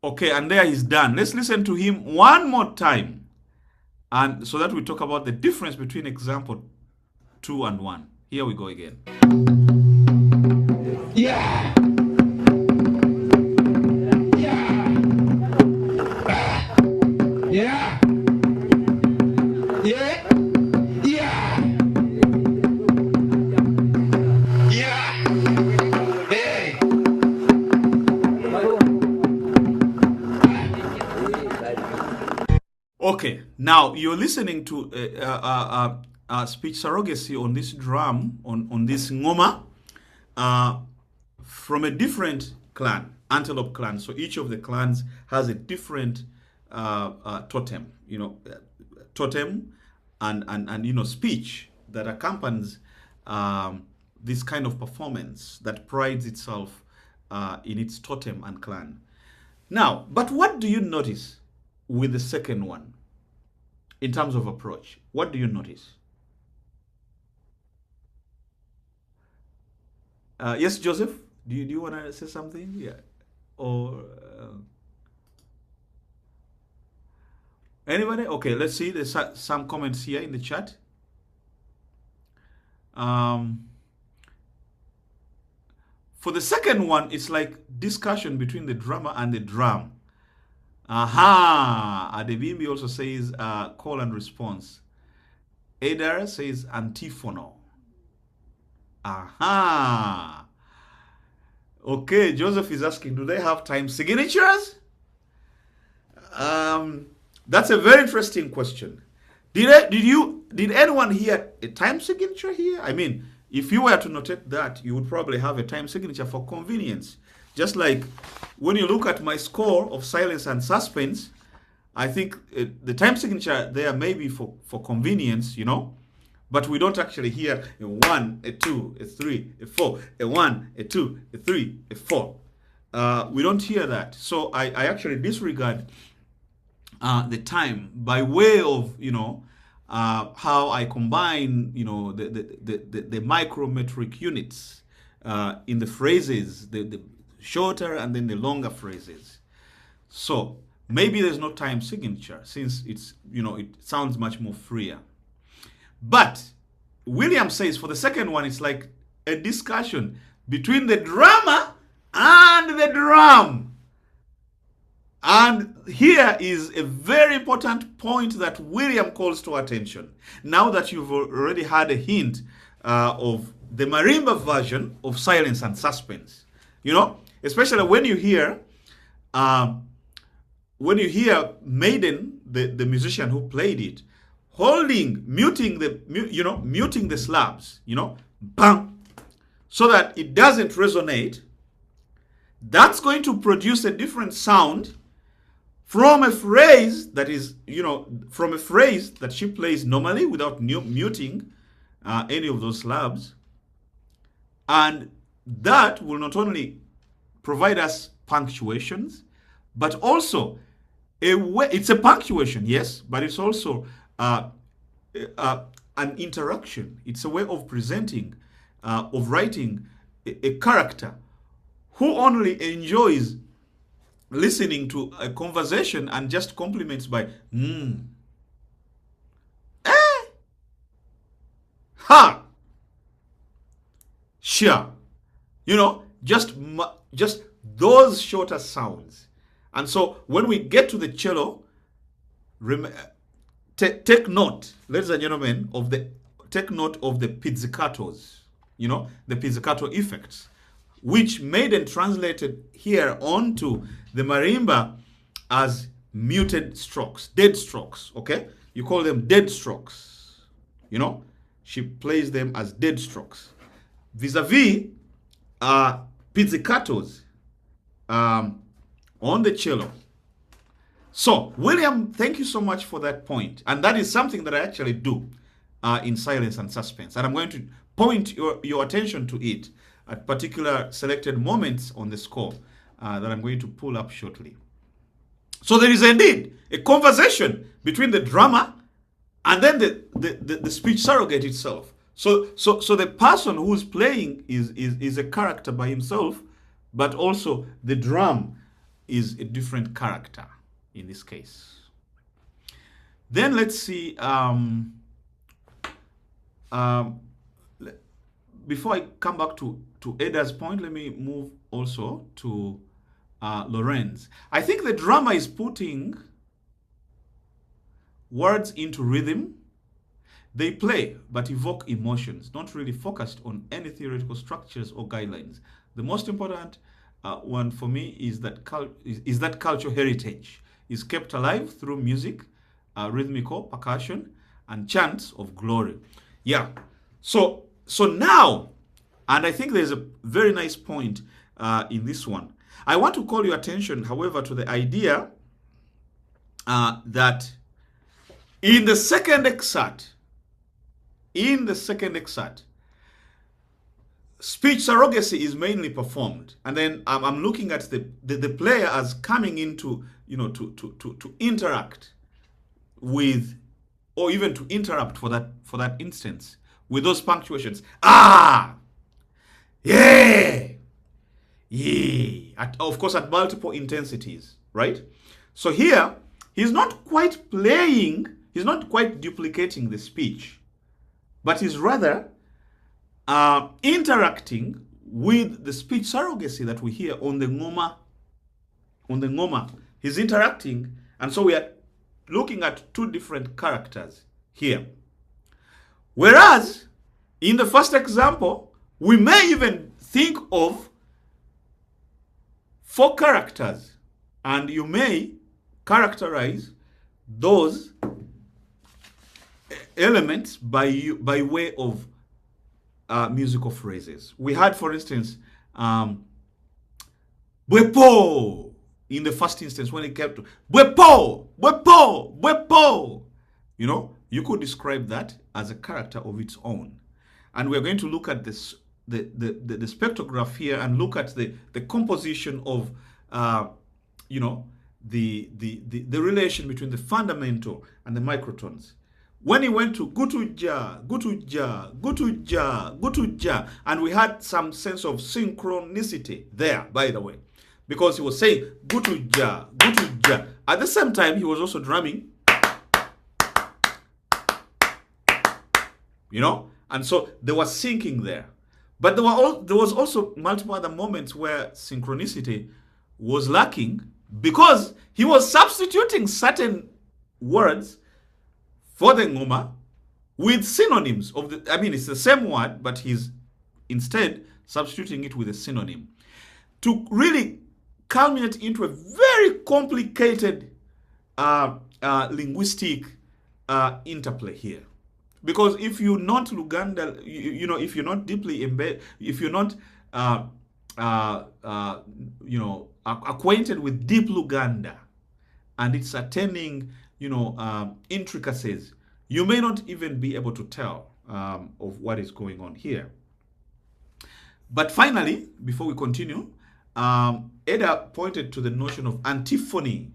Okay, and there he's done. Let's listen to him one more time, and so that we talk about the difference between example 2 and 1. Here we go again. Yeah. Yeah. Yeah. Yeah. Yeah. Hey. Okay, now you're listening to speech surrogacy on this drum, on this ngoma, from a different clan, antelope clan. So each of the clans has a different totem, totem and speech that accompanies this kind of performance that prides itself in its totem and clan. Now, but what do you notice with the second one in terms of approach? What do you notice? Yes, Joseph, do you want to say something? Yeah, or anybody? Okay, let's see. There's some comments here in the chat. For the second one, it's like discussion between the drummer and the drum. Aha! Adebimbi also says call and response. Adar says antiphonal. Aha! Okay, Joseph is asking, do they have time signatures? That's a very interesting question. Did anyone hear a time signature here? I mean, if you were to notate that, you would probably have a time signature for convenience. Just like when you look at my score of Silence and Suspense, I think the time signature there may be for convenience, but we don't actually hear a 1, a 2, a 3, a 4, a 1, a 2, a 3, a 4. We don't hear that. So I actually disregard the time by way of, how I combine, the micrometric units in the phrases, the shorter and then the longer phrases. So maybe there's no time signature since it's, it sounds much more freer. But William says for the second one, it's like a discussion between the drummer and the drum. And here is a very important point that William calls to attention. Now that you've already had a hint of the marimba version of Silence and Suspense, especially when you hear Maiden, the musician who played it, muting the slabs, bang, so that it doesn't resonate. That's going to produce a different sound from a phrase that is, from a phrase that she plays normally without muting any of those slabs. And that will not only provide us punctuations, but also it's a punctuation, yes, but it's also an interaction. It's a way of presenting, of writing a character who only enjoys listening to a conversation and just compliments by ha, sure, just those shorter sounds. And so when we get to the cello, take note, ladies and gentlemen, take note of the pizzicatos, the pizzicato effects, which made and translated here onto the marimba as muted strokes, dead strokes, okay? You call them dead strokes, She plays them as dead strokes. Vis-a-vis pizzicatos on the cello. So, William, thank you so much for that point. And that is something that I actually do in Silence and Suspense. And I'm going to point your attention to it at particular selected moments on the score that I'm going to pull up shortly. So there is indeed a conversation between the drummer and then the speech surrogate itself. So the person who's playing is a character by himself, but also the drum is a different character in this case. Then let's see. Before I come back to Eda's point, let me move also to Lorenz. I think the drummer is putting words into rhythm. They play but evoke emotions, not really focused on any theoretical structures or guidelines. The most important one for me is that cultural heritage is kept alive through music, rhythmical percussion, and chants of glory. Yeah. So now, and I think there's a very nice point in this one. I want to call your attention, however, to the idea that in the second excerpt, speech surrogacy is mainly performed, and then I'm looking at the player as coming into, to interact with, or even to interrupt for that instance with those punctuations. Of course, at multiple intensities, right? So here, he's not quite playing, he's not quite duplicating the speech, but he's rather interacting with the speech surrogacy that we hear on the ngoma. He's interacting, and so we are looking at two different characters here. Whereas, in the first example, we may even think of 4 characters, and you may characterize those elements by way of musical phrases. We had, for instance, Bwepo in the first instance when it came to Bwepo, Bwepo, Bwepo. You could describe that as a character of its own. And we're going to look at this, the spectrograph here, and look at the composition of, the relation between the fundamental and the microtones. When he went to gutuja, gutuja, gutuja, gutuja, and we had some sense of synchronicity there, by the way, because he was saying gutuja, gutuja. At the same time, he was also drumming, and so there was syncing there. But there was also multiple other moments where synchronicity was lacking because he was substituting certain words for the ngoma with synonyms of it's the same word, but he's instead substituting it with a synonym to really culminate into a very complicated linguistic interplay here. Because if you're not Luganda, if you're not deeply embedded, if you're not, acquainted with deep Luganda and its attending, intricacies, you may not even be able to tell of what is going on here. But finally, before we continue, Eda pointed to the notion of antiphony,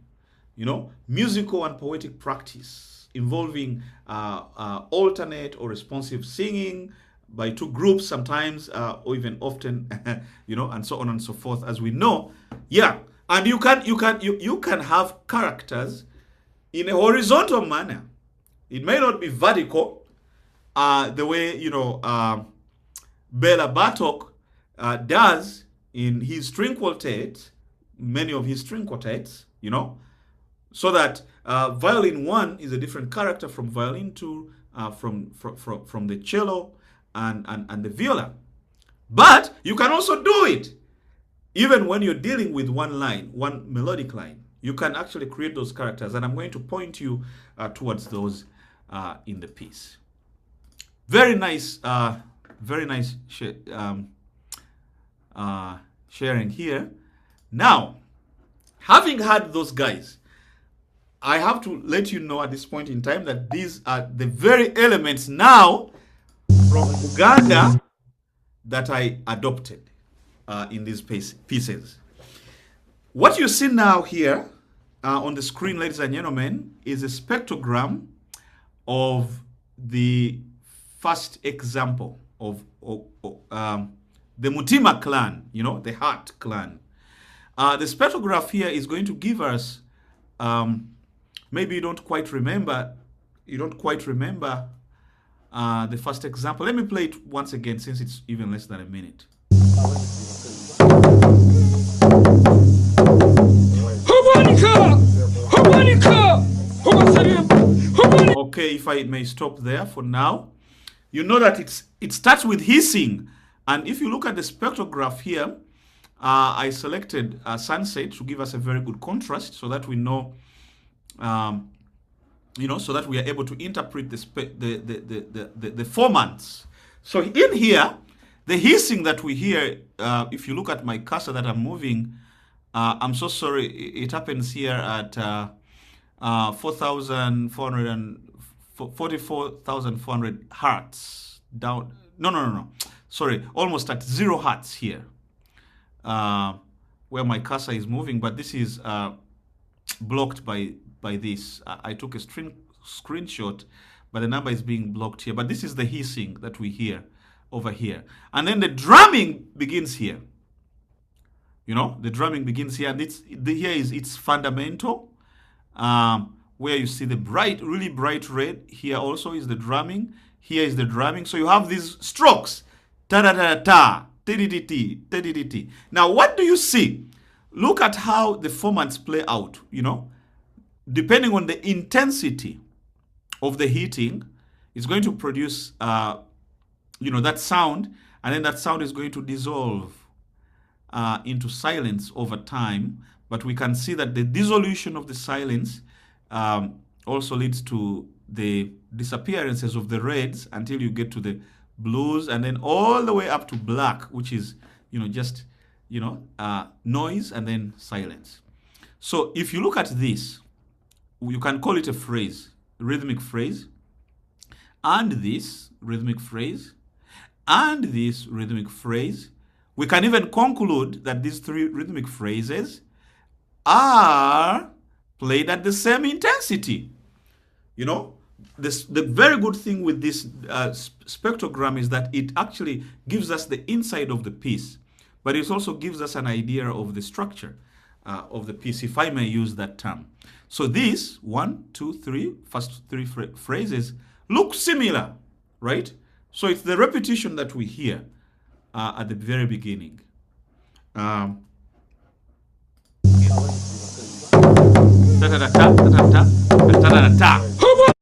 musical and poetic practice involving alternate or responsive singing by two groups sometimes, or even often, and so on and so forth, as we know. Yeah, And you can have characters in a horizontal manner. It may not be vertical, the way Bela Bartok does in his string quartets, many of his string quartets, so that violin 1 is a different character from violin 2, from the cello and the viola. But you can also do it even when you're dealing with one line, one melodic line. You can actually create those characters, and I'm going to point you towards those in the piece. Very nice sharing here. Now, having had those guys, I have to let you know at this point in time that these are the very elements now from Uganda that I adopted in these pieces. What you see now here on the screen, ladies and gentlemen, is a spectrogram of the first example of the Mutima clan, the Heart clan. The spectrograph here is going to give us, maybe you don't quite remember the first example. Let me play it once again, since it's even less than a minute. Okay, if I may stop there for now. You know that it starts with hissing, and if you look at the spectrograph here, I selected sunset to give us a very good contrast, so that we know, so that we are able to interpret the formants. So in here, the hissing that we hear, if you look at my cursor that I'm moving, I'm so sorry, it happens here at 44,400 hertz down. No. Sorry, almost at 0 hertz here, where my cursor is moving, but this is blocked by this. I took a screenshot, but the number is being blocked here. But this is the hissing that we hear over here. And then the drumming begins here. The drumming begins here, and it's fundamental, where you see the really bright red. Here also is the drumming. Here is the drumming. So you have these strokes. Ta-da-da-da-ta, ti-di-di-ti, ti-di-di-ti. Now, what do you see? Look at how the formants play out, Depending on the intensity of the hitting, it's going to produce, that sound, and then that sound is going to dissolve into silence over time. But we can see that the dissolution of the silence also leads to the disappearances of the reds until you get to the blues, and then all the way up to black, which is, just, noise and then silence. So if you look at this, you can call it a phrase, rhythmic phrase, and this rhythmic phrase, and this rhythmic phrase. We can even conclude that these 3 rhythmic phrases are played at the same intensity. The very good thing with this spectrogram is that it actually gives us the inside of the piece, but it also gives us an idea of the structure of the piece, if I may use that term. So these 1, 2, 3, first 3 phrases look similar, right? So it's the repetition that we hear at the very beginning.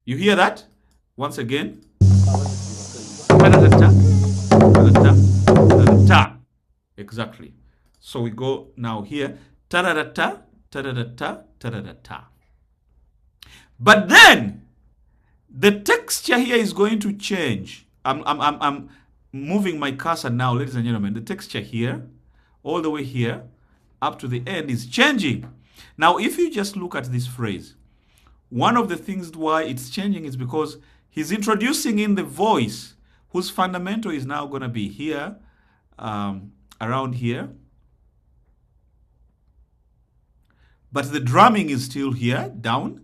You hear that? Once again. Exactly. So we go now here. But then the texture here is going to change. I'm moving my cursor now, ladies and gentlemen. The texture here, all the way here, up to the end, is changing. Now, if you just look at this phrase, one of the things why it's changing is because he's introducing in the voice, whose fundamental is now going to be here, around here. But the drumming is still here, down.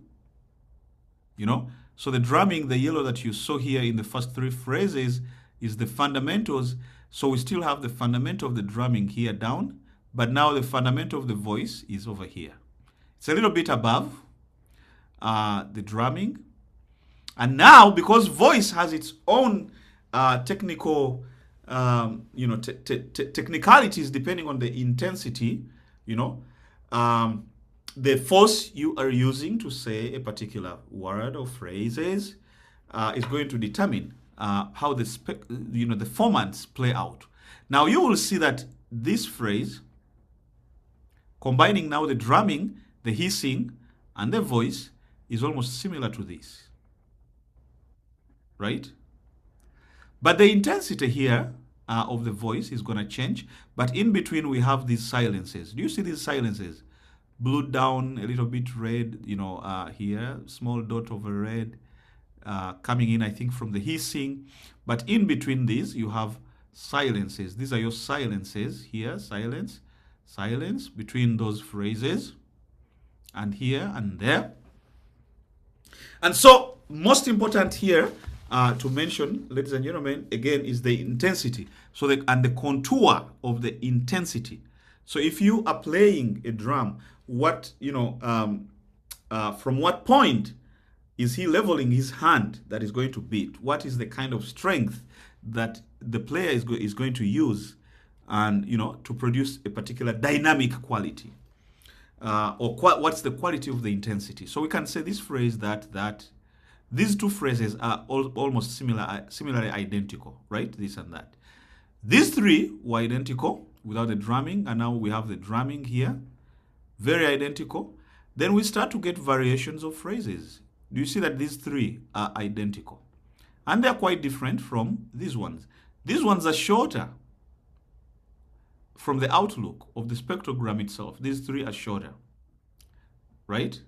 So the drumming, the yellow that you saw here in the first 3 phrases, is the fundamentals. So we still have the fundamental of the drumming here down, but now the fundamental of the voice is over here. It's a little bit above the drumming. And now, because voice has its own technical, technicalities depending on the intensity, the force you are using to say a particular word or phrases is going to determine how the formants play out. Now you will see that this phrase, combining now the drumming, the hissing, and the voice, is almost similar to this, right? But the intensity here of the voice is going to change. But in between, we have these silences. Do you see these silences? Blue down, a little bit red, here, small dot of a red coming in, I think, from the hissing. But in between these, you have silences. These are your silences here, silence, silence between those phrases, and here and there. And so, most important here to mention, ladies and gentlemen, again, is the intensity. So, and the contour of the intensity. So, if you are playing a drum, what, from what point is he leveling his hand that is going to beat? What is the kind of strength that the player is going to use, and to produce a particular dynamic quality, what's the quality of the intensity? So we can say this phrase that these two phrases are almost similarly identical, right? This and that. These three were identical without the drumming, and now we have the drumming here, very identical. Then we start to get variations of phrases. Do you see that these three are identical? And they're quite different from these ones. These ones are shorter from the outlook of the spectrogram itself. These three are shorter, right?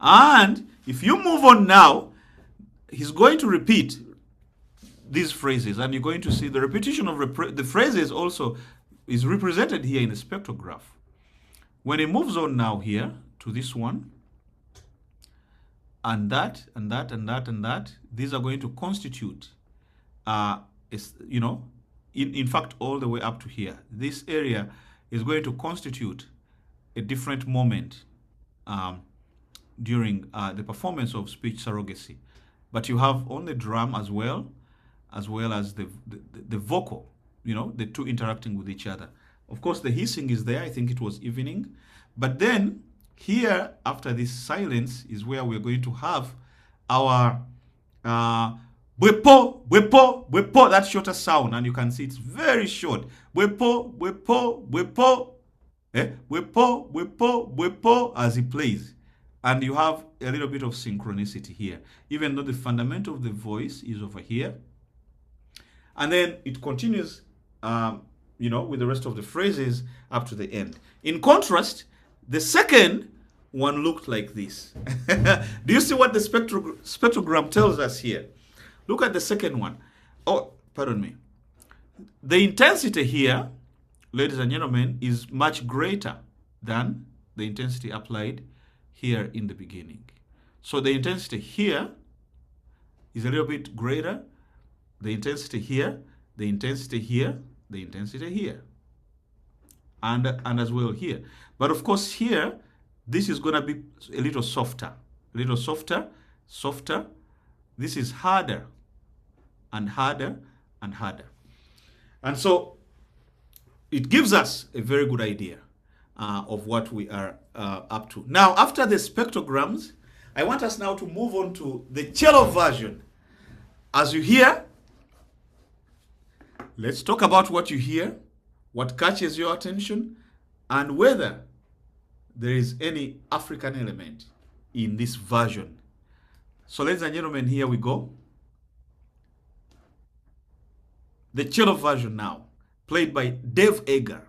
And if you move on now, he's going to repeat these phrases, and you're going to see the repetition of the phrases also is represented here in the spectrograph. When he moves on now here to this one, and that, and that, and that, and that, these are going to constitute, in fact, all the way up to here. This area is going to constitute a different moment during the performance of speech surrogacy. But you have on the drum as well as the vocal, the two interacting with each other. Of course, the hissing is there. I think it was evening. But then here, after this silence, is where we're going to have our bwepo, bwepo, bwepo, that shorter sound. And you can see it's very short. Bwepo, bwepo, bwepo, bwepo, bwepo, bwepo, as he plays. And you have a little bit of synchronicity here, even though the fundamental of the voice is over here. And then it continues, with the rest of the phrases up to the end. In contrast, the second one looked like this. Do you see what the spectrogram tells us here? Look at the second one. Oh, pardon me. The intensity here, ladies and gentlemen, is much greater than the intensity applied here in the beginning. So the intensity here is a little bit greater. The intensity here, the intensity here, the intensity here. And as well here. But of course here, this is going to be a little softer. A little softer, softer. This is harder and harder and harder. And so it gives us a very good idea of what we are up to. Now, after the spectrograms, I want us now to move on to the cello version. As you hear, let's talk about what you hear, what catches your attention, and whether there is any African element in this version. So, ladies and gentlemen, here we go. The cello version now, played by Dave Eggar.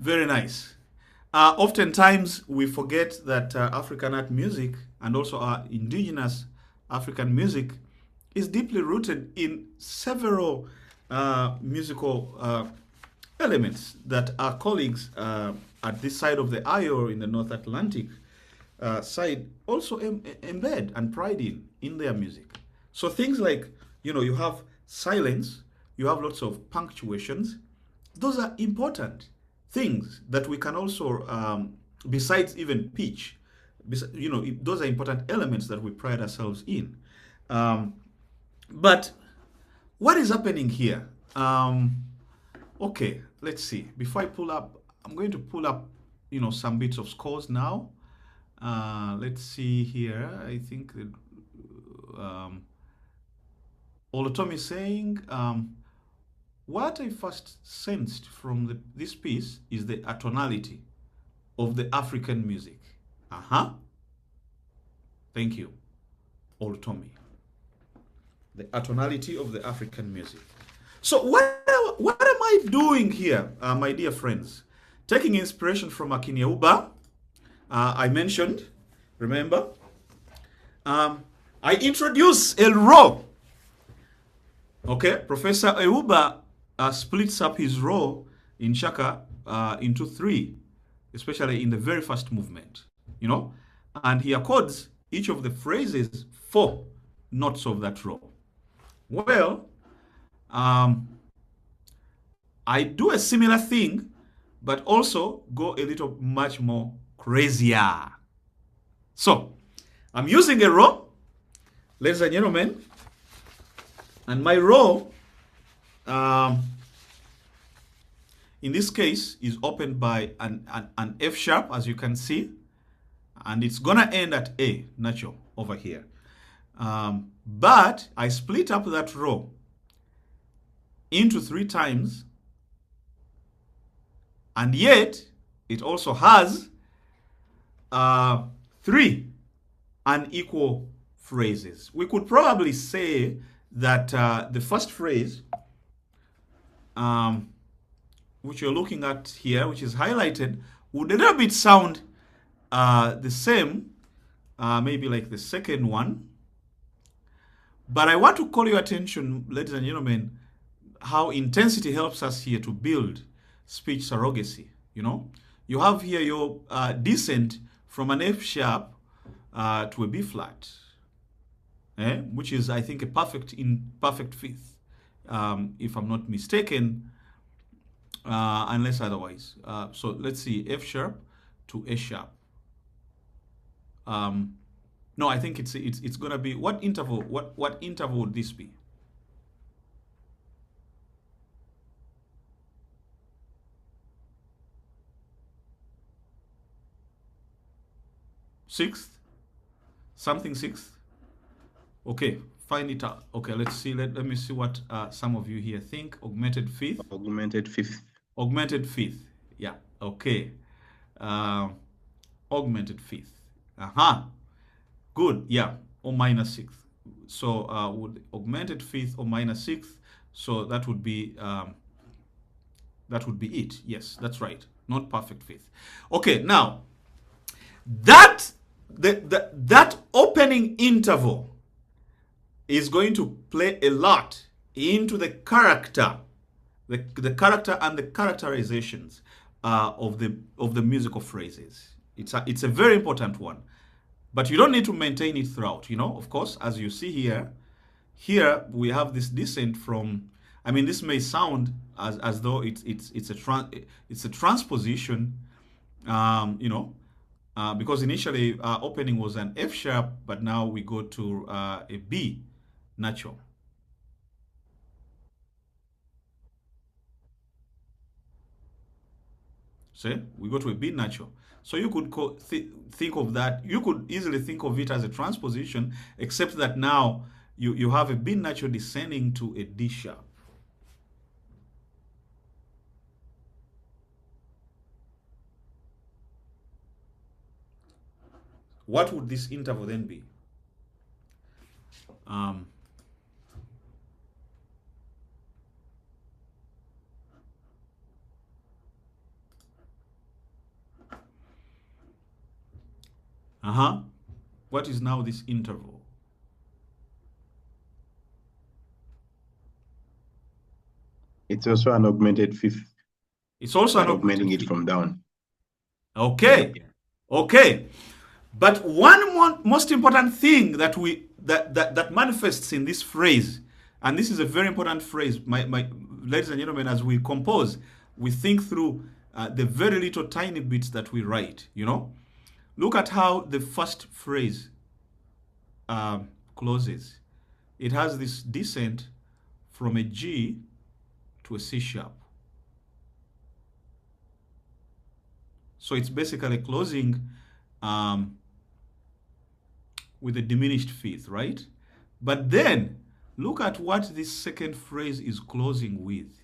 Very nice. Oftentimes, we forget that African art music and also our indigenous African music is deeply rooted in several musical elements that our colleagues at this side of the aisle in the North Atlantic side also embed and pride in their music. So things like, you have silence, you have lots of punctuations. Those are important things that we can also, besides even pitch, those are important elements that we pride ourselves in. But what is happening here? Okay, let's see. Before I pull up, I'm going to pull up, some bits of scores now. Let's see here. I think that Olotomi is saying, what I first sensed from this piece is the atonality of the African music. Thank you, Olotomi. The atonality of the African music. So what am I doing here, my dear friends? Taking inspiration from Akinyeuba, I mentioned, remember? I introduce El Ro. Okay, Professor Euba splits up his role in Shaka into three, especially in the very first movement, and he accords each of the phrases 4 notes of that role. Well, I do a similar thing, but also go a little much more crazier. So, I'm using a row, ladies and gentlemen, and my row, in this case, is opened by an F sharp, as you can see, and it's gonna end at A, natural, over here. But I split up that row into 3 times And yet, it also has 3 unequal phrases. We could probably say that the first phrase, which you're looking at here, which is highlighted, would a little bit sound the same, maybe like the second one. But I want to call your attention, ladies and gentlemen, how intensity helps us here to build speech surrogacy. You know, you have here your descent from an F sharp to a B flat, which is, I think, a perfect fifth, if I'm not mistaken, unless otherwise. So let's see, F sharp to A sharp. No, I think it's gonna be, what interval? What interval would this be? Sixth? Something sixth? Okay, find it out. Okay, let's see. Let me see what some of you here think. Augmented fifth? Augmented fifth. Augmented fifth. Yeah, okay. Augmented fifth. Good, yeah, or minor sixth. So would augmented fifth or minor sixth, so that would be it. Yes, that's right. Not perfect fifth. Okay, now that opening interval is going to play a lot into the character, the character and the characterizations of the musical phrases. It's a very important one, but you don't need to maintain it throughout. You know, of course, as you see here we have this descent from. I mean, this may sound as though it's a transposition. You know. Because initially opening was an F sharp, but now we go to a B natural. See, we go to a B natural. So you could think of that. You could easily think of it as a transposition, except that now you have a B natural descending to a D sharp. What would this interval then be? What is now this interval? It's also an augmented fifth. It's also an augmenting it from down. Okay. Yeah. Okay. But one most important thing that that manifests in this phrase, and this is a very important phrase, my ladies and gentlemen, as we compose, we think through the very little tiny bits that we write. You know, look at how the first phrase closes. It has this descent from a G to a C sharp. So it's basically closing with a diminished fifth, right? But then look at what this second phrase is closing with,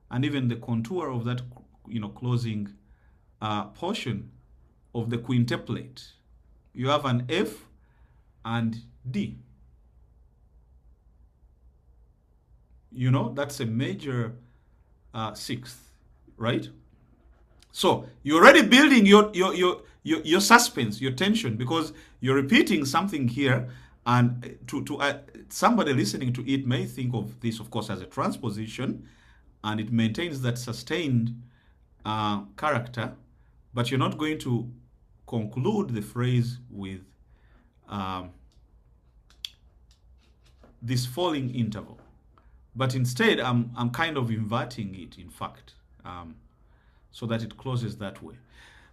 and even the contour of that, you know, closing portion of the quintuplet. You have an F and D. You know, that's a major sixth, right? So you're already building your suspense, your tension, because you're repeating something here, and to somebody listening to it may think of this, of course, as a transposition, and it maintains that sustained character, but you're not going to conclude the phrase with this falling interval, but instead I'm kind of inverting it, in fact, so that it closes that way.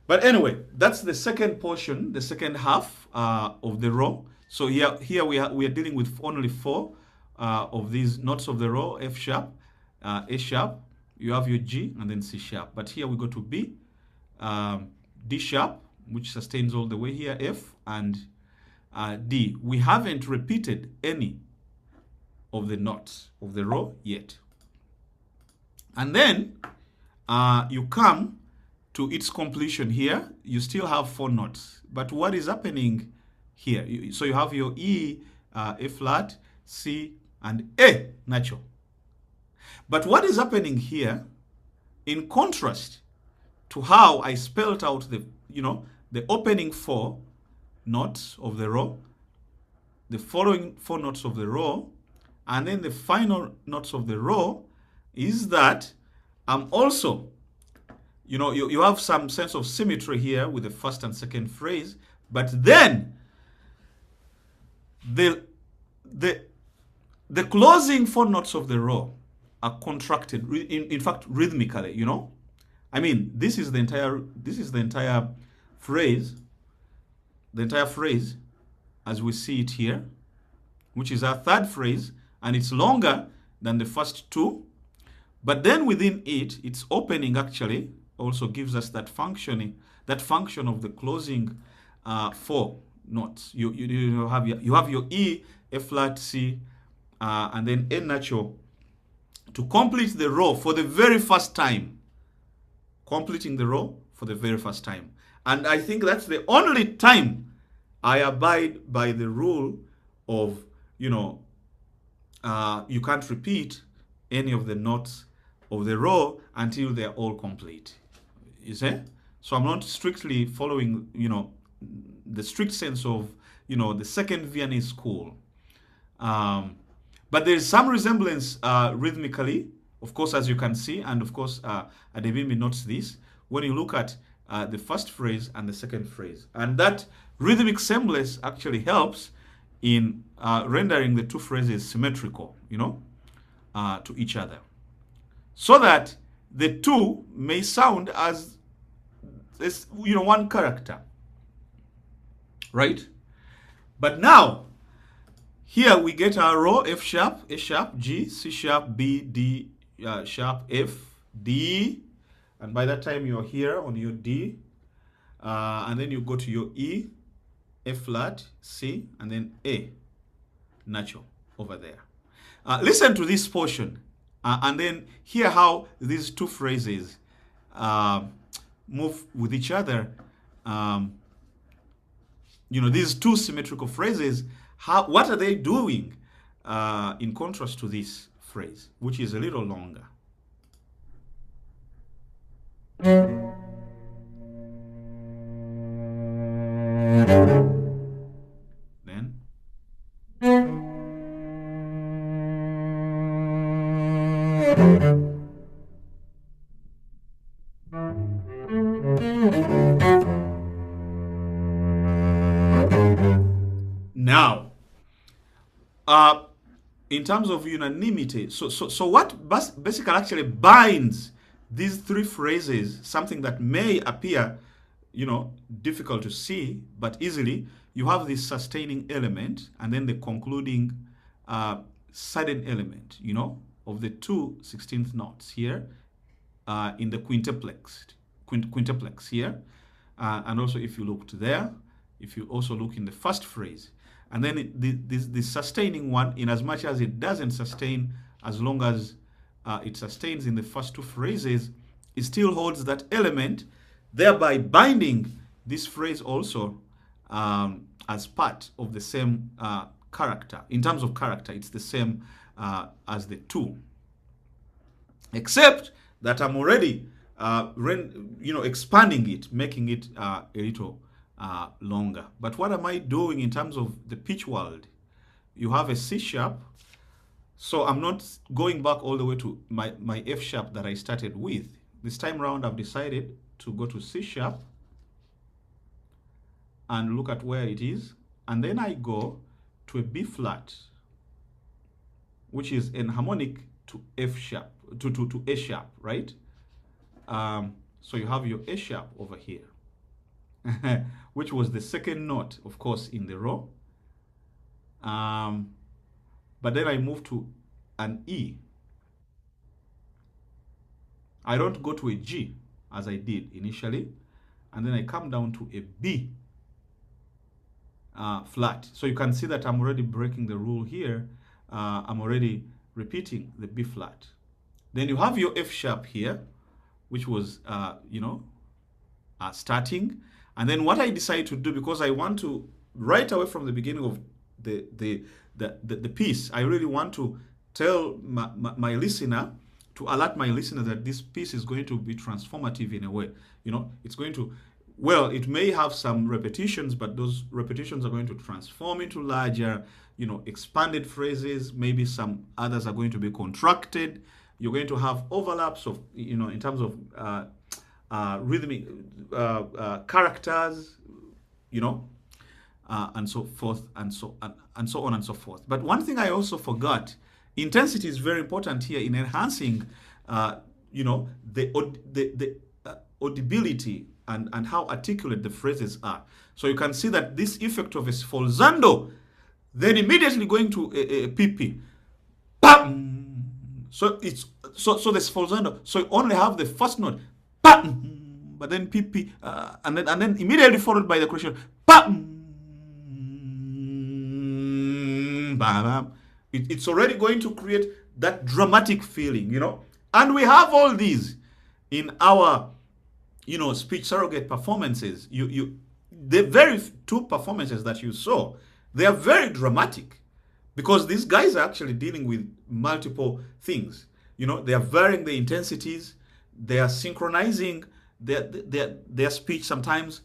But anyway, that's the second portion, the second half of the row. So here we are dealing with only 4 of these notes of the row: F sharp, A sharp, you have your G, and then C sharp. But here we go to B, D sharp, which sustains all the way here, F, and D. We haven't repeated any of the notes of the row yet. And then you come to its completion here. You still have 4 notes. But what is happening here? So you have your E, A flat, C, and A natural. But what is happening here, in contrast to how I spelled out the, the opening 4 notes of the row, the following 4 notes of the row, and then the final notes of the row, is that I'm also, you have some sense of symmetry here with the first and second phrase, but then the closing 4 notes of the row are contracted, in fact, rhythmically, I mean, this is the entire phrase, as we see it here, which is our third phrase, and it's longer than the first 2. But then within it, its opening actually also gives us that function of the closing 4 notes. You have your E, A flat, C, and then A natural to complete the row for the very first time. Completing the row for the very first time. And I think that's the only time I abide by the rule of, you can't repeat any of the notes of the row until they're all complete. You see? So I'm not strictly following, the strict sense of, the second Viennese school. But there is some resemblance rhythmically, of course, as you can see, and of course, Adebimbi notes this, when you look at the first phrase and the second phrase. And that rhythmic semblance actually helps in rendering the 2 phrases symmetrical, to each other. So that the 2 may sound as, one character. Right? But now, here we get our row: F sharp, A sharp, G, C sharp, B, D sharp, F, D. And by that time you're here on your D. And then you go to your E, A flat, C, and then A natural over there. Listen to this portion and then hear how these 2 phrases move with each other. These 2 symmetrical phrases, what are they doing in contrast to this phrase, which is a little longer? Then now, in terms of unanimity, so what basically actually binds these 3 phrases, something that may appear, difficult to see, but easily, you have this sustaining element and then the concluding sudden element, of the 2 16th notes here in the quintuplex here. And also if you looked there, if you also look in the first phrase, and then the sustaining one, in as much as it doesn't sustain, as long as it sustains in the first 2 phrases, it still holds that element, thereby binding this phrase also as part of the same character. In terms of character, it's the same as the 2, except that I'm already expanding it, making it a little longer. But what am I doing in terms of the pitch world? You have a C sharp, so I'm not going back all the way to my F sharp that I started with. This time around, I've decided to go to C sharp and look at where it is, and then I go to a B flat, which is enharmonic to F sharp, to A sharp, right? So you have your A sharp over here, which was the second note, of course, in the row. But then I move to an E. I don't go to a G as I did initially, and then I come down to a B flat. So you can see that I'm already breaking the rule here. I'm already repeating the B flat. Then you have your F sharp here, which was, starting. And then what I decided to do, because I want to, right away from the beginning of the piece, I really want to tell my listener, to alert my listener that this piece is going to be transformative in a way. It's going to, well, it may have some repetitions, but those repetitions are going to transform into larger, expanded phrases. Maybe some others are going to be contracted. You're going to have overlaps of, in terms of rhythmic characters, and so forth, and so on and so forth. But one thing I also forgot: intensity is very important here in enhancing, the audibility and how articulate the phrases are. So you can see that this effect of a sforzando, then immediately going to a PP, bam. So it's so the sforzando. So you only have the first note, bam, but then PP, and then immediately followed by the crescendo, bam, bam. It's already going to create that dramatic feeling, And we have all these in our, speech surrogate performances. The very two performances that you saw, they are very dramatic, because these guys are actually dealing with multiple things. They are varying the intensities, they are synchronizing their speech sometimes,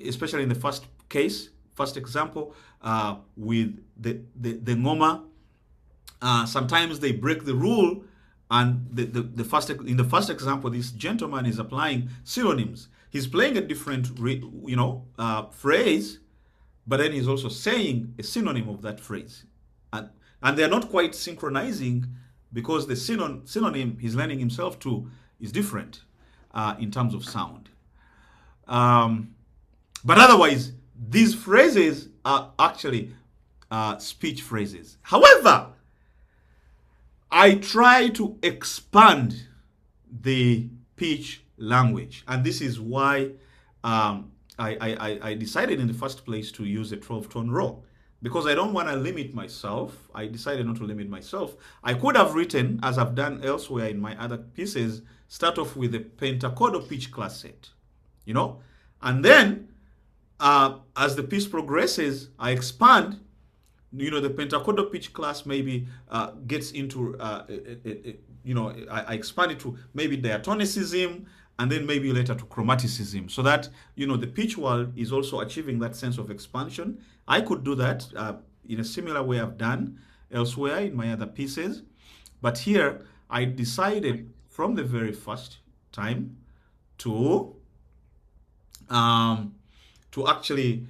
especially in the first example, with the ngoma. Sometimes they break the rule, and in the first example, this gentleman is applying synonyms. He's playing a different phrase, but then he's also saying a synonym of that phrase, and they're not quite synchronizing, because the synonym he's learning himself to is different in terms of sound. But otherwise, these phrases are actually speech phrases. However, I try to expand the pitch language, and this is why I decided in the first place to use a 12-tone roll, because I don't want to limit myself. I decided not to limit myself. I could have written, as I've done elsewhere in my other pieces, start off with a pentachordal pitch class set, and then as the piece progresses, I expand. The pentachordal pitch class maybe gets into, I expand it to maybe diatonicism, and then maybe later to chromaticism, so that, the pitch world is also achieving that sense of expansion. I could do that in a similar way I've done elsewhere in my other pieces. But here, I decided from the very first time to actually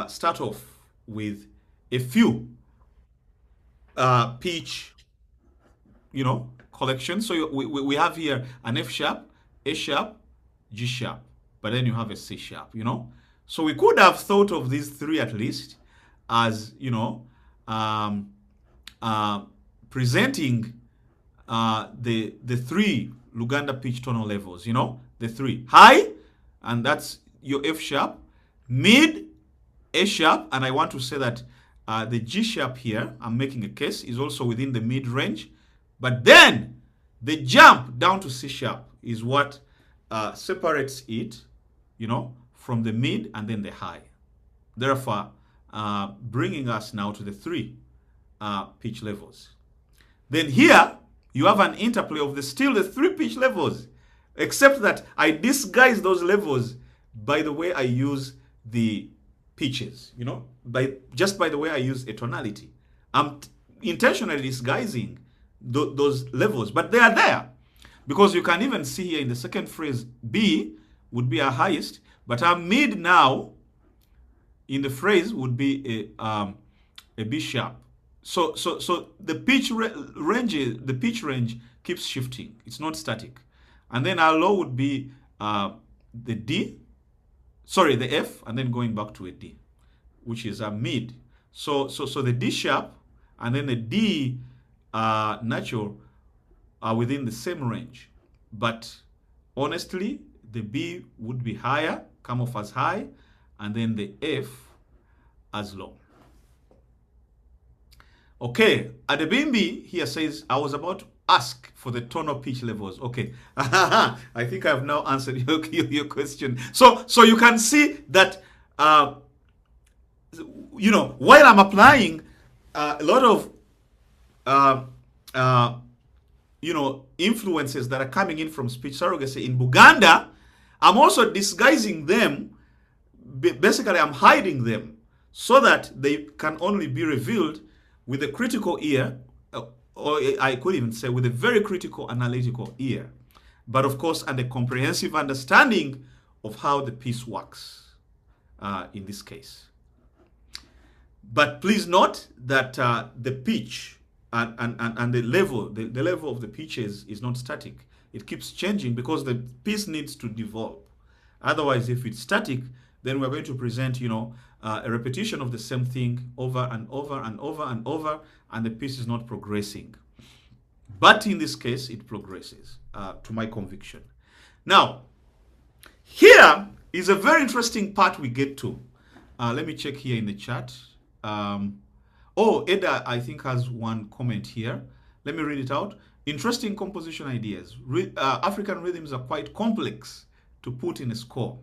start off with a few pitch, collections. So we have here an F sharp, A sharp, G sharp, but then you have a C sharp, So we could have thought of these three at least as, presenting the three Luganda pitch tonal levels, the three. High, and that's your F sharp, mid, A sharp, and I want to say that the G sharp here, I'm making a case, is also within the mid range. But then the jump down to C sharp is what separates it, from the mid and then the high. Therefore, bringing us now to the three pitch levels. Then here, you have an interplay of still the three pitch levels, except that I disguise those levels by the way I use the pitches, by the way I use a tonality. I'm intentionally disguising those levels, but they are there, because you can even see here in the second phrase, B would be our highest, but our mid now in the phrase would be a B sharp. So the pitch range keeps shifting. It's not static. And then our low would be the F, and then going back to a D, which is a mid. So the D sharp and then the D natural are within the same range. But honestly, the B would be higher, come off as high, and then the F as low. Okay, Adebimbi here says, I was about ask for the tonal pitch levels. Okay, I think I've now answered your question. So you can see that while I'm applying a lot of uh, uh, influences that are coming in from speech surrogacy in Buganda, I'm also disguising them. Basically, I'm hiding them so that they can only be revealed with a critical ear, or I could even say with a very critical analytical ear, but of course, and a comprehensive understanding of how the piece works in this case. But please note that the pitch and the level, the level of the pitches is not static. It keeps changing because the piece needs to develop. Otherwise, if it's static, then we're going to present, a repetition of the same thing over and over and over and over, and the piece is not progressing. But in this case, it progresses, to my conviction. Now, here is a very interesting part we get to. Let me check here in the chat. Eda, I think, has one comment here. Let me read it out. Interesting composition ideas. African rhythms are quite complex to put in a score.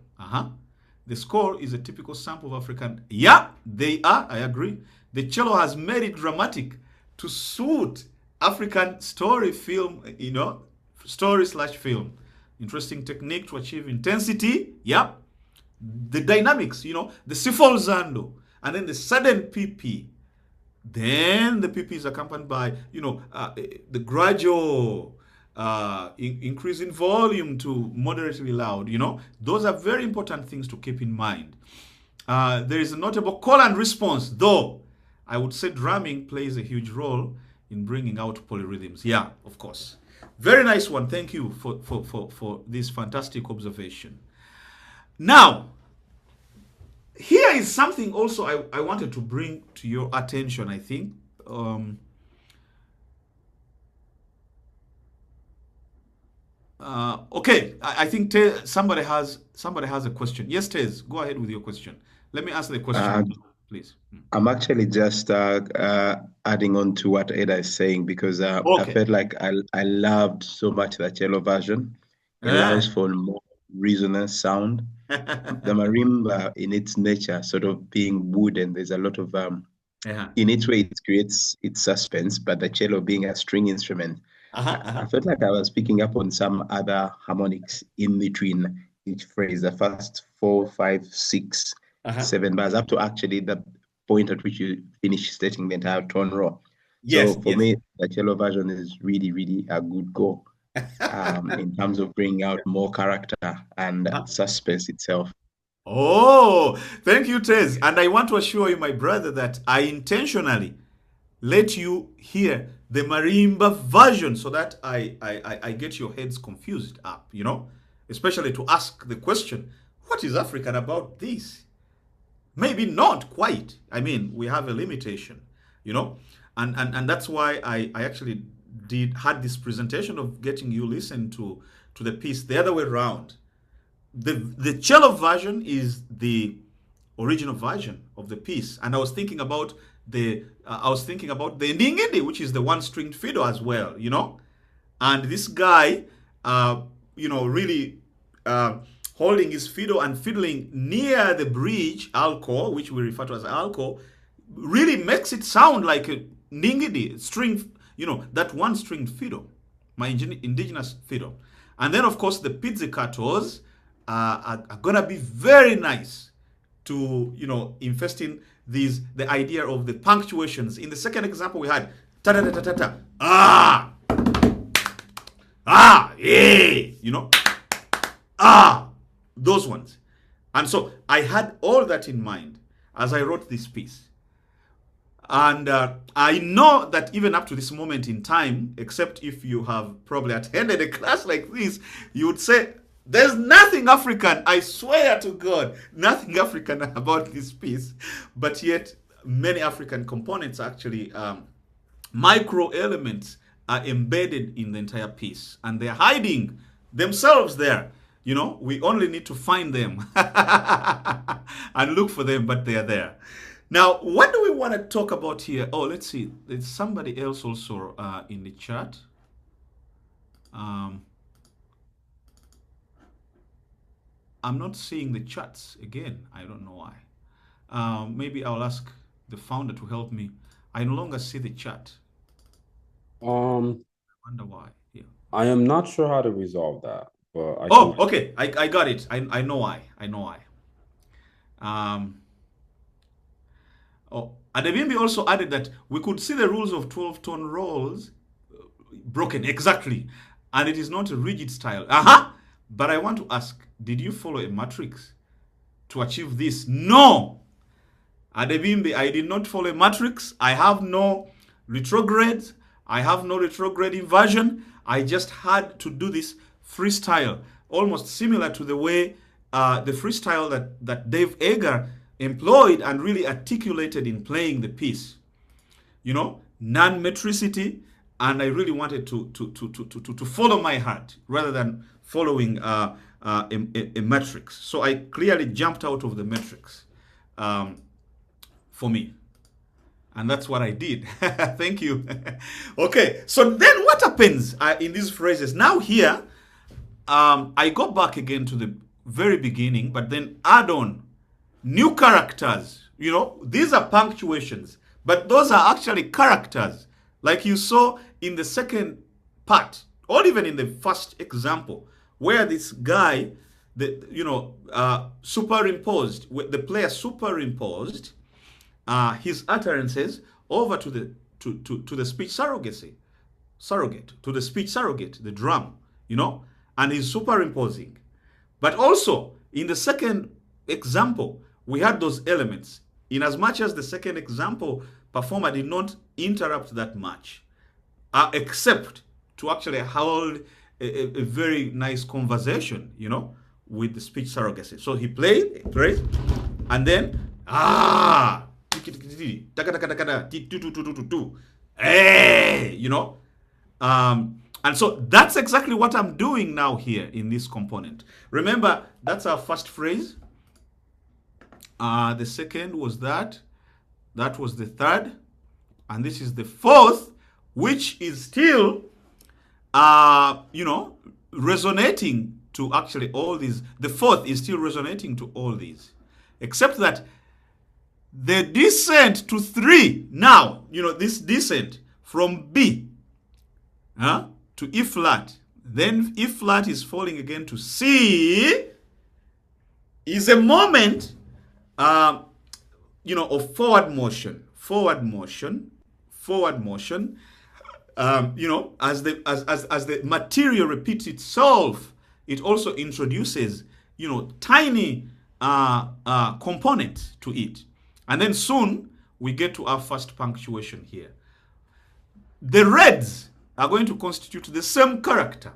The score is a typical sample of African. Yeah, they are. I agree. The cello has made it dramatic to suit African story film, story/film. Interesting technique to achieve intensity. Yeah. The dynamics, the sifolzando, and then the sudden PP. Then the PP is accompanied by, the gradual increase in volume to moderately loud. Those are very important things to keep in mind. There is a notable call and response, though I would say drumming plays a huge role in bringing out polyrhythms. Yeah, of course. Very nice one. Thank you for this fantastic observation. Now, here is something also I wanted to bring to your attention, I think. Okay, I think somebody has a question. Yes, Tez, go ahead with your question. Let me answer the question, please. I'm actually just adding on to what Eda is saying because I felt like I loved so much the cello version. It allows for more resonance sound. The marimba, in its nature, sort of being wooden, there's a lot of in its way it creates its suspense, but the cello being a string instrument, I felt like I was picking up on some other harmonics in between each phrase, the first 4, 5, 6, 7 bars, up to actually the point at which you finish stating the entire tone row. Yes, so for me, the cello version is really, really a good go. In terms of bringing out more character and suspense itself. Oh, thank you, Tez. And I want to assure you, my brother, that I intentionally let you hear the marimba version so that I get your heads confused up, especially to ask the question, what is African about this? Maybe not quite. I mean, we have a limitation, and that's why I actually had this presentation of getting you listen to the piece the other way around. The cello version is the original version of the piece, and I was thinking about the ndingindi, which is the one-stringed fiddle as well, and this guy, really holding his fiddle and fiddling near the bridge alco, which we refer to as alco, really makes it sound like a ndingindi string. That one-stringed fiddle, my indigenous fiddle. And then, of course, the pizzicatos are going to be very nice to, invest in the idea of the punctuations. In the second example, we had ta-ta-ta-ta-ta, those ones. And so I had all that in mind as I wrote this piece. And I know that even up to this moment in time, except if you have probably attended a class like this, you would say, there's nothing African, I swear to God, nothing African about this piece. But yet, many African components actually, micro elements are embedded in the entire piece. And they're hiding themselves there. We only need to find them and look for them, but they're there. Now, what do we want to talk about here? Oh, let's see. There's somebody else also in the chat. Um, I'm not seeing the charts again. I don't know why. Maybe I'll ask the founder to help me. I no longer see the chart. Um, I wonder why. Yeah. I am not sure how to resolve that, but I can. Oh, okay. I got it. I know why. I know why. Um, oh, Adebimbi also added that we could see the rules of 12 tone rolls broken exactly, and it is not a rigid style. Uh-huh. But I want to ask, did you follow a matrix to achieve this? No. Adebimbe, I did not follow a matrix. I have no retrogrades. I have no retrograde inversion. I just had to do this freestyle, almost similar to the way the freestyle that Dave Eger employed and really articulated in playing the piece. You know, non-metricity, and I really wanted to follow my heart rather than following a matrix. So I clearly jumped out of the matrix. For me. And that's what I did. Thank you. Okay, so then what happens in these phrases? Now, here, I go back again to the very beginning, but then add on new characters. You know, these are punctuations, but those are actually characters, like you saw in the second part, or even in the first example, where this guy, superimposed, the player superimposed his utterances over to the speech surrogate, to the speech surrogate, the drum, and he's superimposing. But also in the second example, we had those elements. In as much as the second example performer did not interrupt that much, except to actually hold a very nice conversation, with the speech surrogacy. So he played, and then hey, and so that's exactly what I'm doing now here in this component. Remember, that's our first phrase. The second was that. That was the third. And this is the fourth, which is still, resonating to actually all these. The fourth is still resonating to all these. Except that the descent to 3 now, this descent from B to E flat, then E flat is falling again to C, is a moment, of forward motion, as the material repeats itself, it also introduces, tiny components to it. And then soon we get to our first punctuation here. The reds are going to constitute the same character,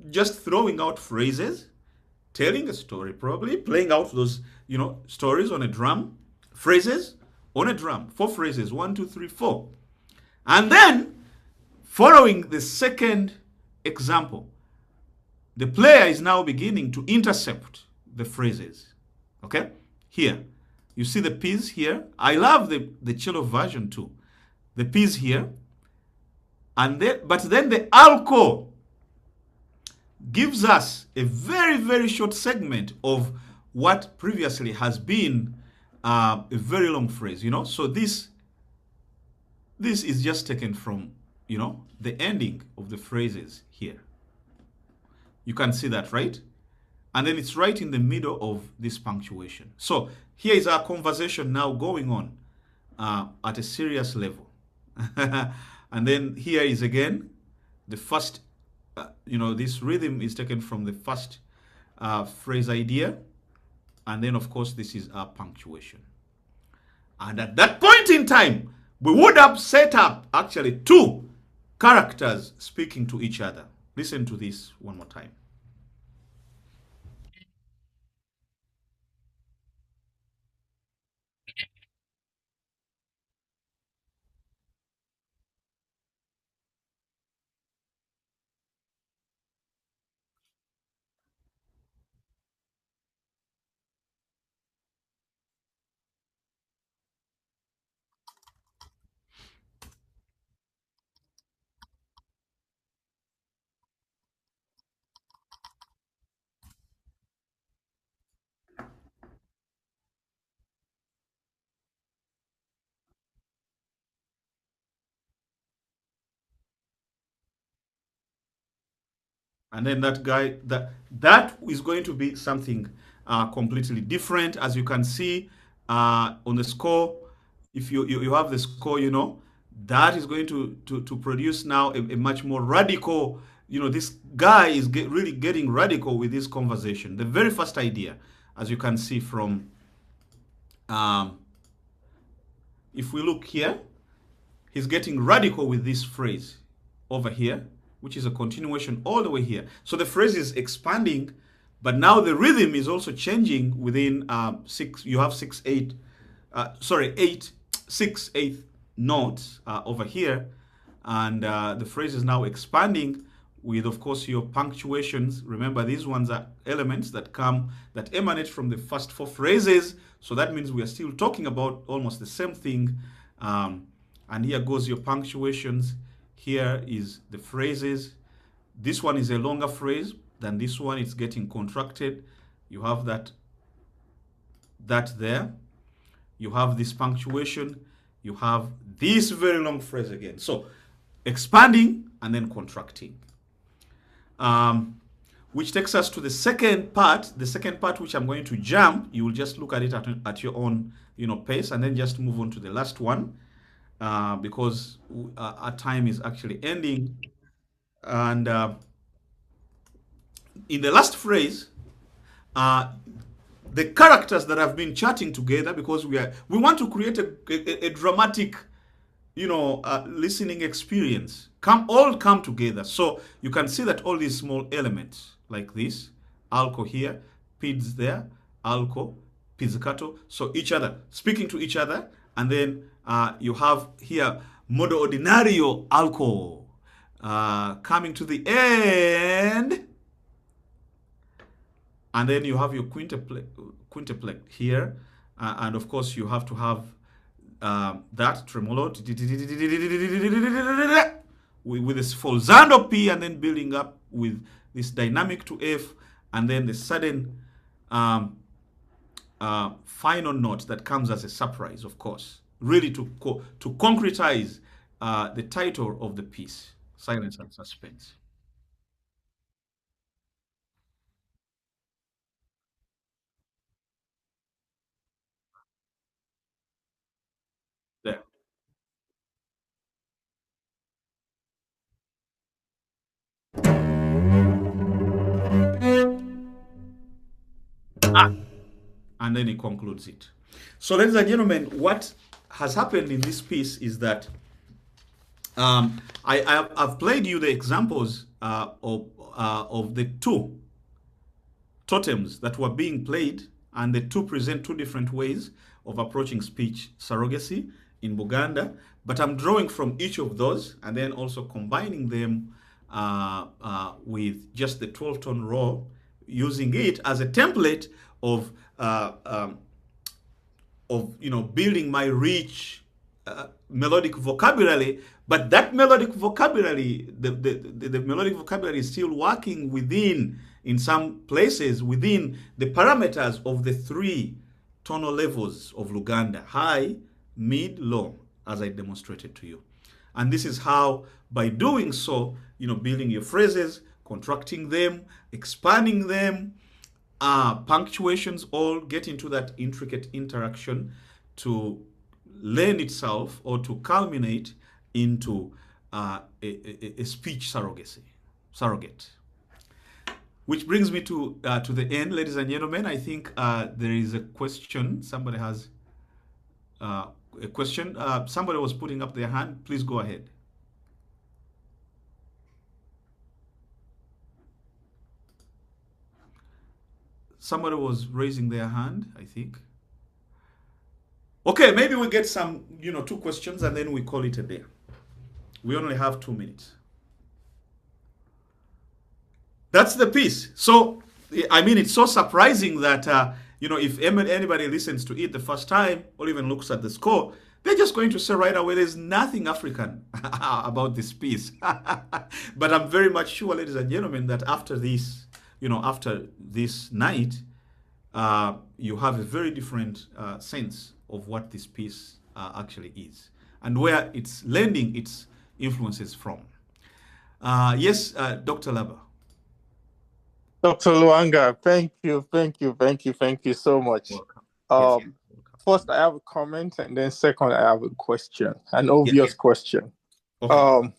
just throwing out phrases, telling a story, probably playing out those, stories on a drum, phrases on a drum, 4 phrases, 1, 2, 3, 4. And then, following the second example, the player is now beginning to intercept the phrases. Okay? Here. You see the P's here. I love the cello version too. The P's here. But then the alco gives us a very, very short segment of what previously has been a very long phrase, So this is just taken from, the ending of the phrases here. You can see that, right? And then it's right in the middle of this punctuation. So here is our conversation now going on at a serious level. And then here is again the first, this rhythm is taken from the first phrase idea. And then, of course, this is our punctuation. And at that point in time, we would have set up actually 2 characters speaking to each other. Listen to this one more time. And then that guy, that is going to be something completely different. As you can see on the score, if you have the score, that is going to produce now a much more radical, this guy is really getting radical with this conversation. The very first idea, as you can see from, if we look here, he's getting radical with this phrase over here, which is a continuation all the way here. So the phrase is expanding, but now the rhythm is also changing within you have 6/8, 6/8 notes over here. And the phrase is now expanding with, of course, your punctuations. Remember, these ones are elements that emanate from the first 4 phrases. So that means we are still talking about almost the same thing. And here goes your punctuations. Here is the phrases. This one is a longer phrase than this one. It's getting contracted. You have that there. You have this punctuation. You have this very long phrase again. So expanding and then contracting. Which takes us to the second part. The second part, which I'm going to jump. You will just look at it at your own pace, and then just move on to the last one. Because our time is actually ending. And in the last phrase, the characters that have been chatting together, because we want to create a dramatic, listening experience, all come together. So you can see that all these small elements like this, alco here, pids there, alco, pizzicato, so each other, speaking to each other, and then you have here modo ordinario alco coming to the end, and then you have your quintuplet here, and of course you have to have that tremolo with this falzando P, and then building up with this dynamic to F, and then the sudden final note that comes as a surprise, of course, really to concretize the title of the piece, Silence and Suspense. There. And then he concludes it. So, ladies and gentlemen, what has happened in this piece is that I've played you the examples of the 2 totems that were being played, and the 2 present 2 different ways of approaching speech surrogacy in Buganda. But I'm drawing from each of those and then also combining them with just the 12-tone roll, using it as a template of building my rich melodic vocabulary. But that melodic vocabulary, the melodic vocabulary is still working within, in some places, within the parameters of the 3 tonal levels of Luganda: high, mid, low, as I demonstrated to you. And this is how, by doing so, building your phrases, contracting them, expanding them, punctuations, all get into that intricate interaction to lend itself or to culminate into a speech surrogate. Which brings me to the end, ladies and gentlemen. I think there is a question. Somebody has a question. Somebody was putting up their hand. Please go ahead. Somebody was raising their hand, I think. Okay, maybe we get some, 2 questions and then we call it a day. We only have 2 minutes. That's the piece. So, I mean, it's so surprising that, if anybody listens to it the first time or even looks at the score, they're just going to say right away, there's nothing African about this piece. But I'm very much sure, ladies and gentlemen, that after this, after this night, you have a very different sense of what this piece actually is and where it's lending its influences from. Yes, Dr. Laba. Dr. Lwanga, thank you so much. Welcome. First, I have a comment, and then second, I have a question, an obvious question. Okay.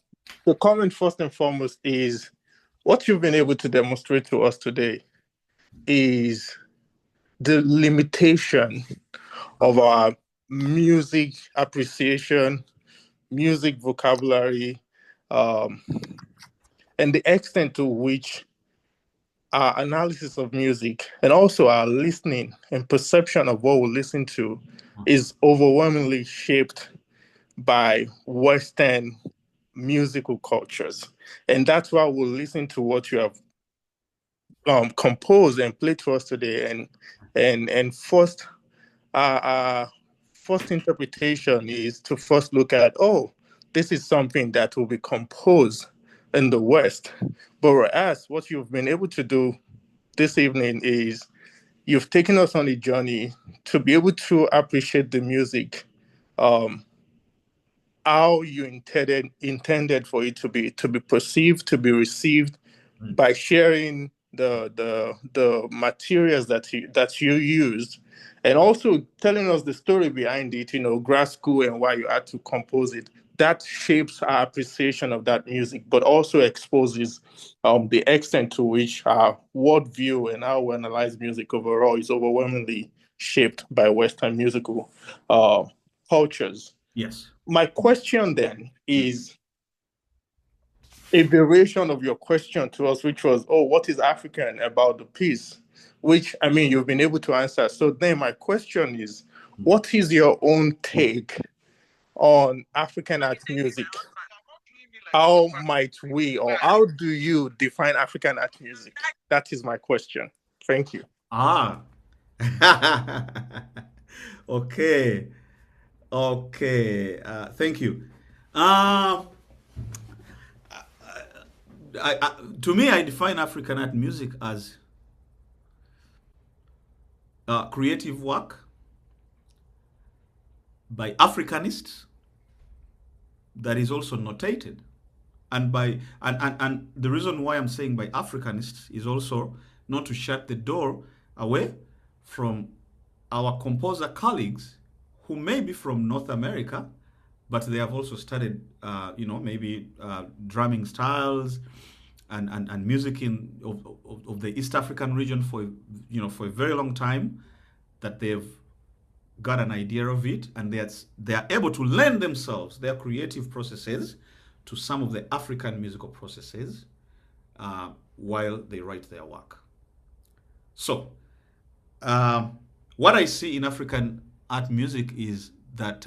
The comment, first and foremost, is what you've been able to demonstrate to us today is the limitation of our music appreciation, music vocabulary, and the extent to which our analysis of music and also our listening and perception of what we listen to is overwhelmingly shaped by Western musical cultures. And that's why we'll listen to what you have composed and played for us today. And first, our first interpretation is to first look at, this is something that will be composed in the West. But whereas what you've been able to do this evening is you've taken us on a journey to be able to appreciate the music, how you intended for it to be perceived, to be received, by sharing the materials that you used, and also telling us the story behind it, grad school and why you had to compose it. That shapes our appreciation of that music, but also exposes the extent to which our worldview and how we analyze music overall is overwhelmingly shaped by Western musical cultures. Yes. My question then is a variation of your question to us, which was, what is African about the piece? Which, I mean, you've been able to answer. So then my question is, what is your own take on African art music? How might we, or how do you define African art music? That is my question. Thank you. Okay. Thank you. To me, I define African art music as creative work by Africanists that is also notated, and the reason why I'm saying by Africanists is also not to shut the door away from our composer colleagues who may be from North America, but they have also studied, maybe drumming styles and music of the East African region for a very long time, that they've got an idea of it, and they are able to lend themselves, their creative processes, to some of the African musical processes while they write their work. So, what I see in African art music is that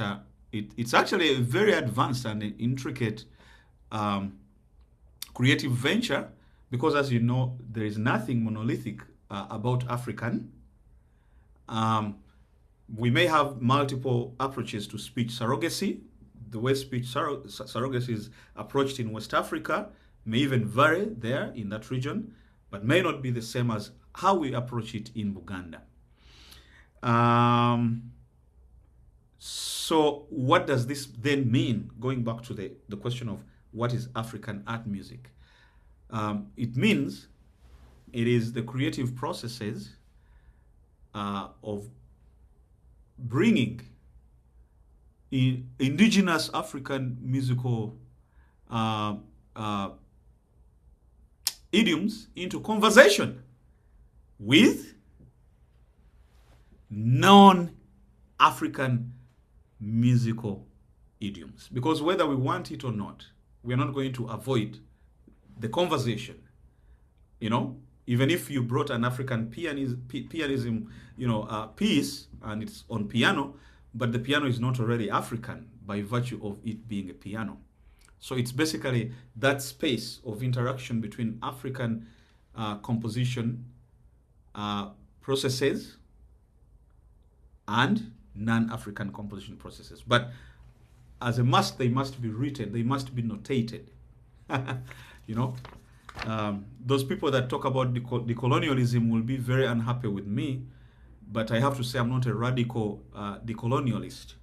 it's actually a very advanced and intricate creative venture, because, as you know, there is nothing monolithic about African. We may have multiple approaches to speech surrogacy. The way speech surrogacy is approached in West Africa may even vary there in that region, but may not be the same as how we approach it in Uganda. So what does this then mean? Going back to the question of what is African art music? It means it is the creative processes of bringing indigenous African musical idioms into conversation with non-African musical idioms. Because whether we want it or not, we are not going to avoid the conversation. Even if you brought an African pianism, piece, and it's on piano, but the piano is not already African by virtue of it being a piano. So it's basically that space of interaction between African composition processes and non-African composition processes. But as a must, they must be written, they must be notated. Those people that talk about decolonialism will be very unhappy with me, but I have to say I'm not a radical decolonialist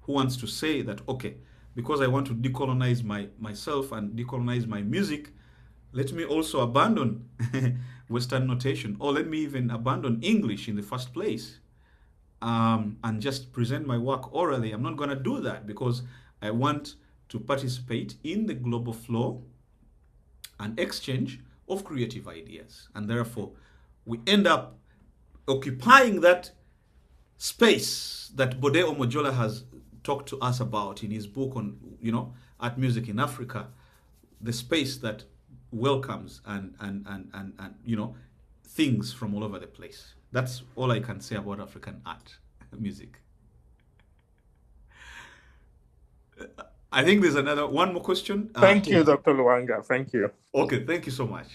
who wants to say that, okay, because I want to decolonize myself and decolonize my music, let me also abandon Western notation, or let me even abandon English in the first place, and just present my work orally. I'm not going to do that because I want to participate in the global flow and exchange of creative ideas. And therefore, we end up occupying that space that Bode Omojola has talked to us about in his book on, art music in Africa, the space that welcomes and things from all over the place. That's all I can say about African art music. I think there's one more question. Thank you, Dr. Lwanga. Thank you. Okay, thank you so much.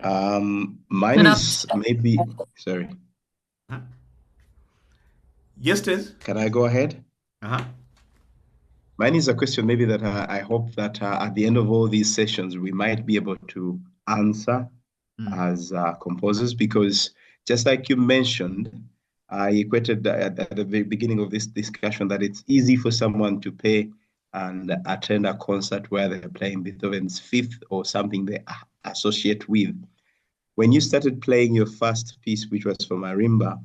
Mine is maybe, sorry. Huh? Yes, Tez? Can I go ahead? Uh-huh. Mine is a question maybe that I hope that at the end of all these sessions, we might be able to answer as composers, because just like you mentioned, I equated at the very beginning of this discussion that it's easy for someone to pay and attend a concert where they're playing Beethoven's Fifth or something they associate with. When you started playing your first piece, which was for Marimba,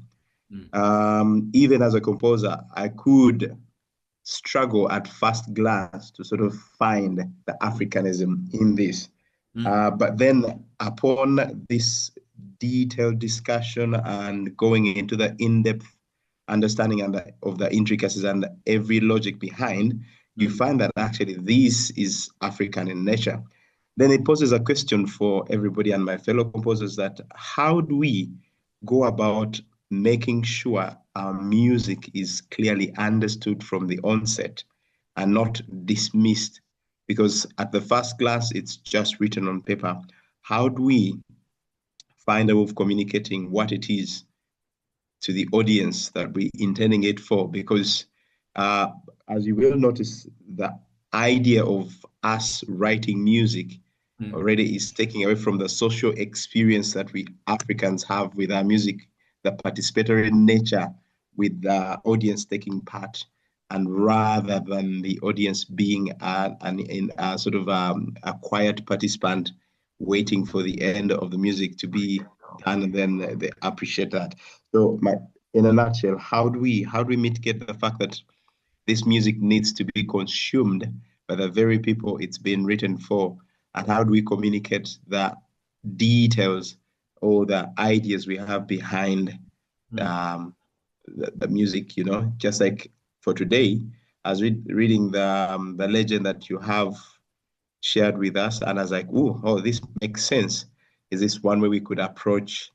even as a composer, I could struggle at first glance to sort of find the Africanism in this. But then upon this detailed discussion and going into the in-depth understanding of the intricacies and every logic behind, you find that actually this is African in nature. Then it poses a question for everybody and my fellow composers that how do we go about making sure our music is clearly understood from the onset and not dismissed? Because at the first glance, it's just written on paper. How do we find a way of communicating what it is to the audience that we're intending it for? Because as you will notice, the idea of us writing music already is taking away from the social experience that we Africans have with our music, the participatory nature with the audience taking part, and rather than the audience being a quiet participant waiting for the end of the music to be done, and then they appreciate that. So in a nutshell, how do we mitigate the fact that this music needs to be consumed by the very people it's been written for? And how do we communicate the details or the ideas we have behind the music, just like for today, as reading the legend that you have shared with us, and I was like, oh, this makes sense. Is this one way we could approach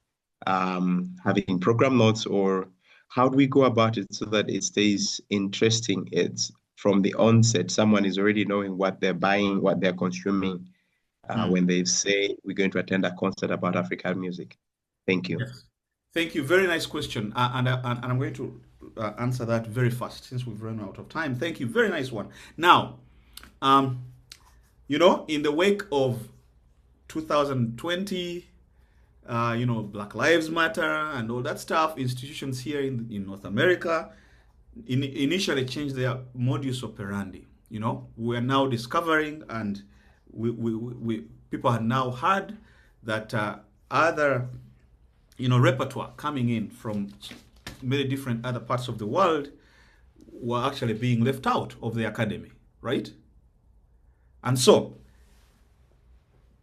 having program notes, or how do we go about it so that it stays interesting? It's from the onset, someone is already knowing what they're buying, what they're consuming when they say we're going to attend a concert about African music. Thank you. Yes. Thank you. Very nice question. And I'm going to answer that very fast since we've run out of time. Thank you. Very nice one. Now, in the wake of 2020, Black Lives Matter and all that stuff, institutions here in North America initially changed their modus operandi. We are now discovering, and we people have now heard that other repertoire coming in from many different other parts of the world were actually being left out of the academy, right? And so,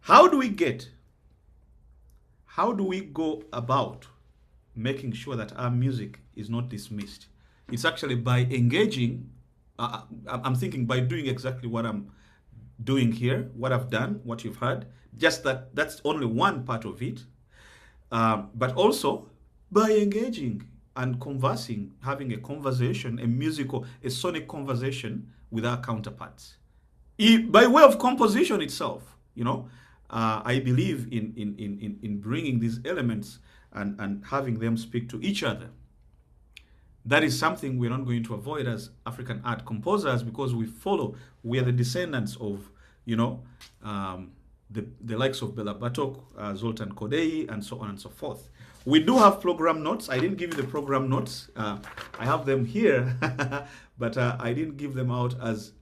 how do we go about making sure that our music is not dismissed? It's actually by engaging, I'm thinking by doing exactly what I'm doing here, what I've done, what you've heard, just that's only one part of it. But also by engaging and conversing, having a conversation, a sonic conversation with our counterparts. By way of composition itself, I believe in bringing these elements and having them speak to each other. That is something we're not going to avoid as African art composers, because we are the descendants of, the likes of Bela Bartok, Zoltan Kodayi, and so on and so forth. We do have program notes. I didn't give you the program notes. I have them here, but I didn't give them out as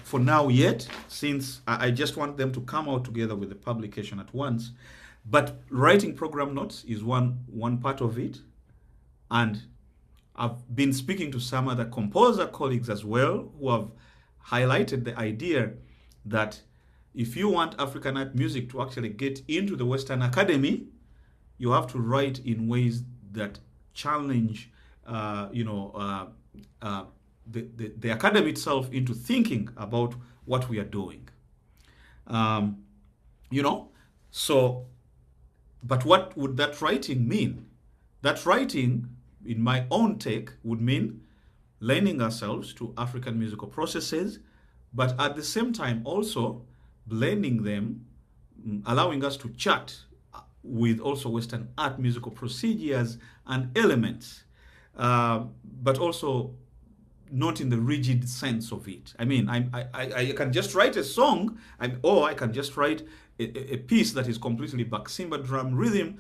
for now yet, since I just want them to come out together with the publication at once. But writing program notes is one part of it. And I've been speaking to some other composer colleagues as well who have highlighted the idea that if you want African art music to actually get into the Western Academy, you have to write in ways that challenge, the academy itself into thinking about what we are doing. So, but what would that writing mean? That writing, in my own take, would mean lending ourselves to African musical processes, but at the same time also blending them, allowing us to chat with also Western art musical procedures and elements, but also not in the rigid sense of it. I mean, I can just write a song, or I can just write a piece that is completely Baksimba drum rhythm,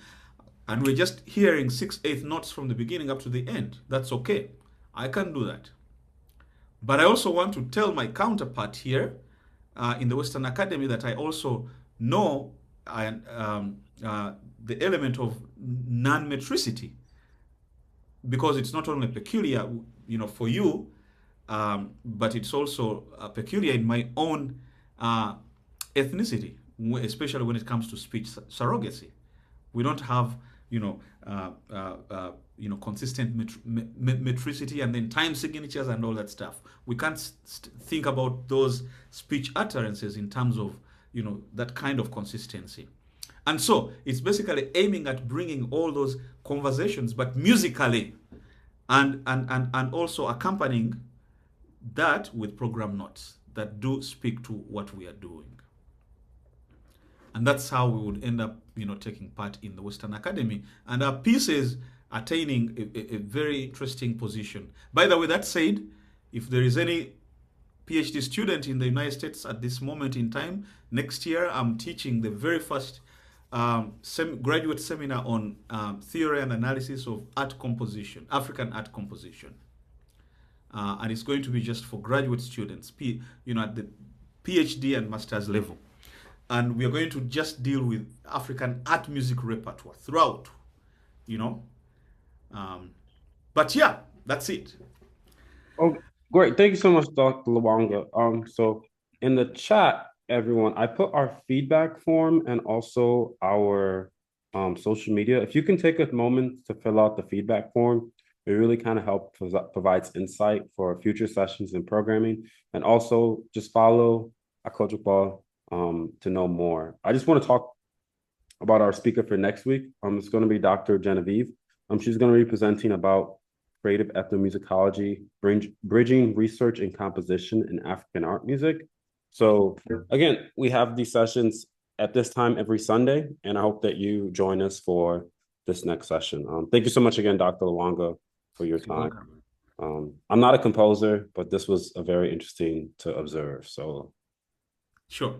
and we're just hearing 6/8 notes from the beginning up to the end. That's okay. I can do that. But I also want to tell my counterpart here in the Western Academy that I also know the element of non-metricity, because it's not only peculiar, for you, but it's also peculiar in my own ethnicity, especially when it comes to speech surrogacy. We don't have, consistent metricity and then time signatures and all that stuff. We can't think about those speech utterances in terms of, that kind of consistency. And so it's basically aiming at bringing all those conversations, but musically, and also accompanying that with program notes that do speak to what we are doing. And that's how we would end up, taking part in the Western Academy, and our pieces attaining a very interesting position. By the way, that said, if there is any PhD student in the United States at this moment in time, next year I'm teaching the very first graduate seminar on theory and analysis of art composition, African art composition. And it's going to be just for graduate students, at the PhD and master's level. And we are going to just deal with African art music repertoire throughout, But yeah, that's it. Oh, great. Thank you so much, Dr. Lwanga. So in the chat, everyone, I put our feedback form and also our social media. If you can take a moment to fill out the feedback form, it really kind of provides insight for future sessions and programming. And also just follow Àkójọpọ to know more. I just want to talk about our speaker for next week. It's going to be Dr. Genevieve. She's going to be presenting about creative ethnomusicology, bridging research and composition in African art music. So again, we have these sessions at this time every Sunday, and I hope that you join us for this next session. Thank you so much again, Dr. Lwanga, for your time. I'm not a composer, but this was a very interesting to observe. So, sure,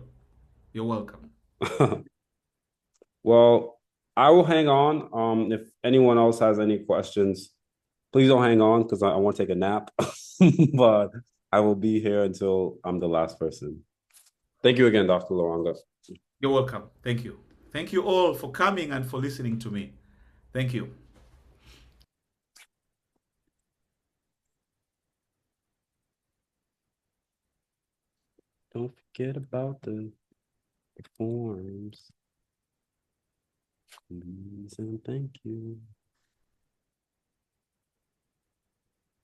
you're welcome. Well, I will hang on. If anyone else has any questions, please don't hang on because I want to take a nap. But I will be here until I'm the last person. Thank you again, Dr. Lwanga. You're welcome. Thank you. Thank you all for coming and for listening to me. Thank you. Don't forget about the forms. Please and thank you.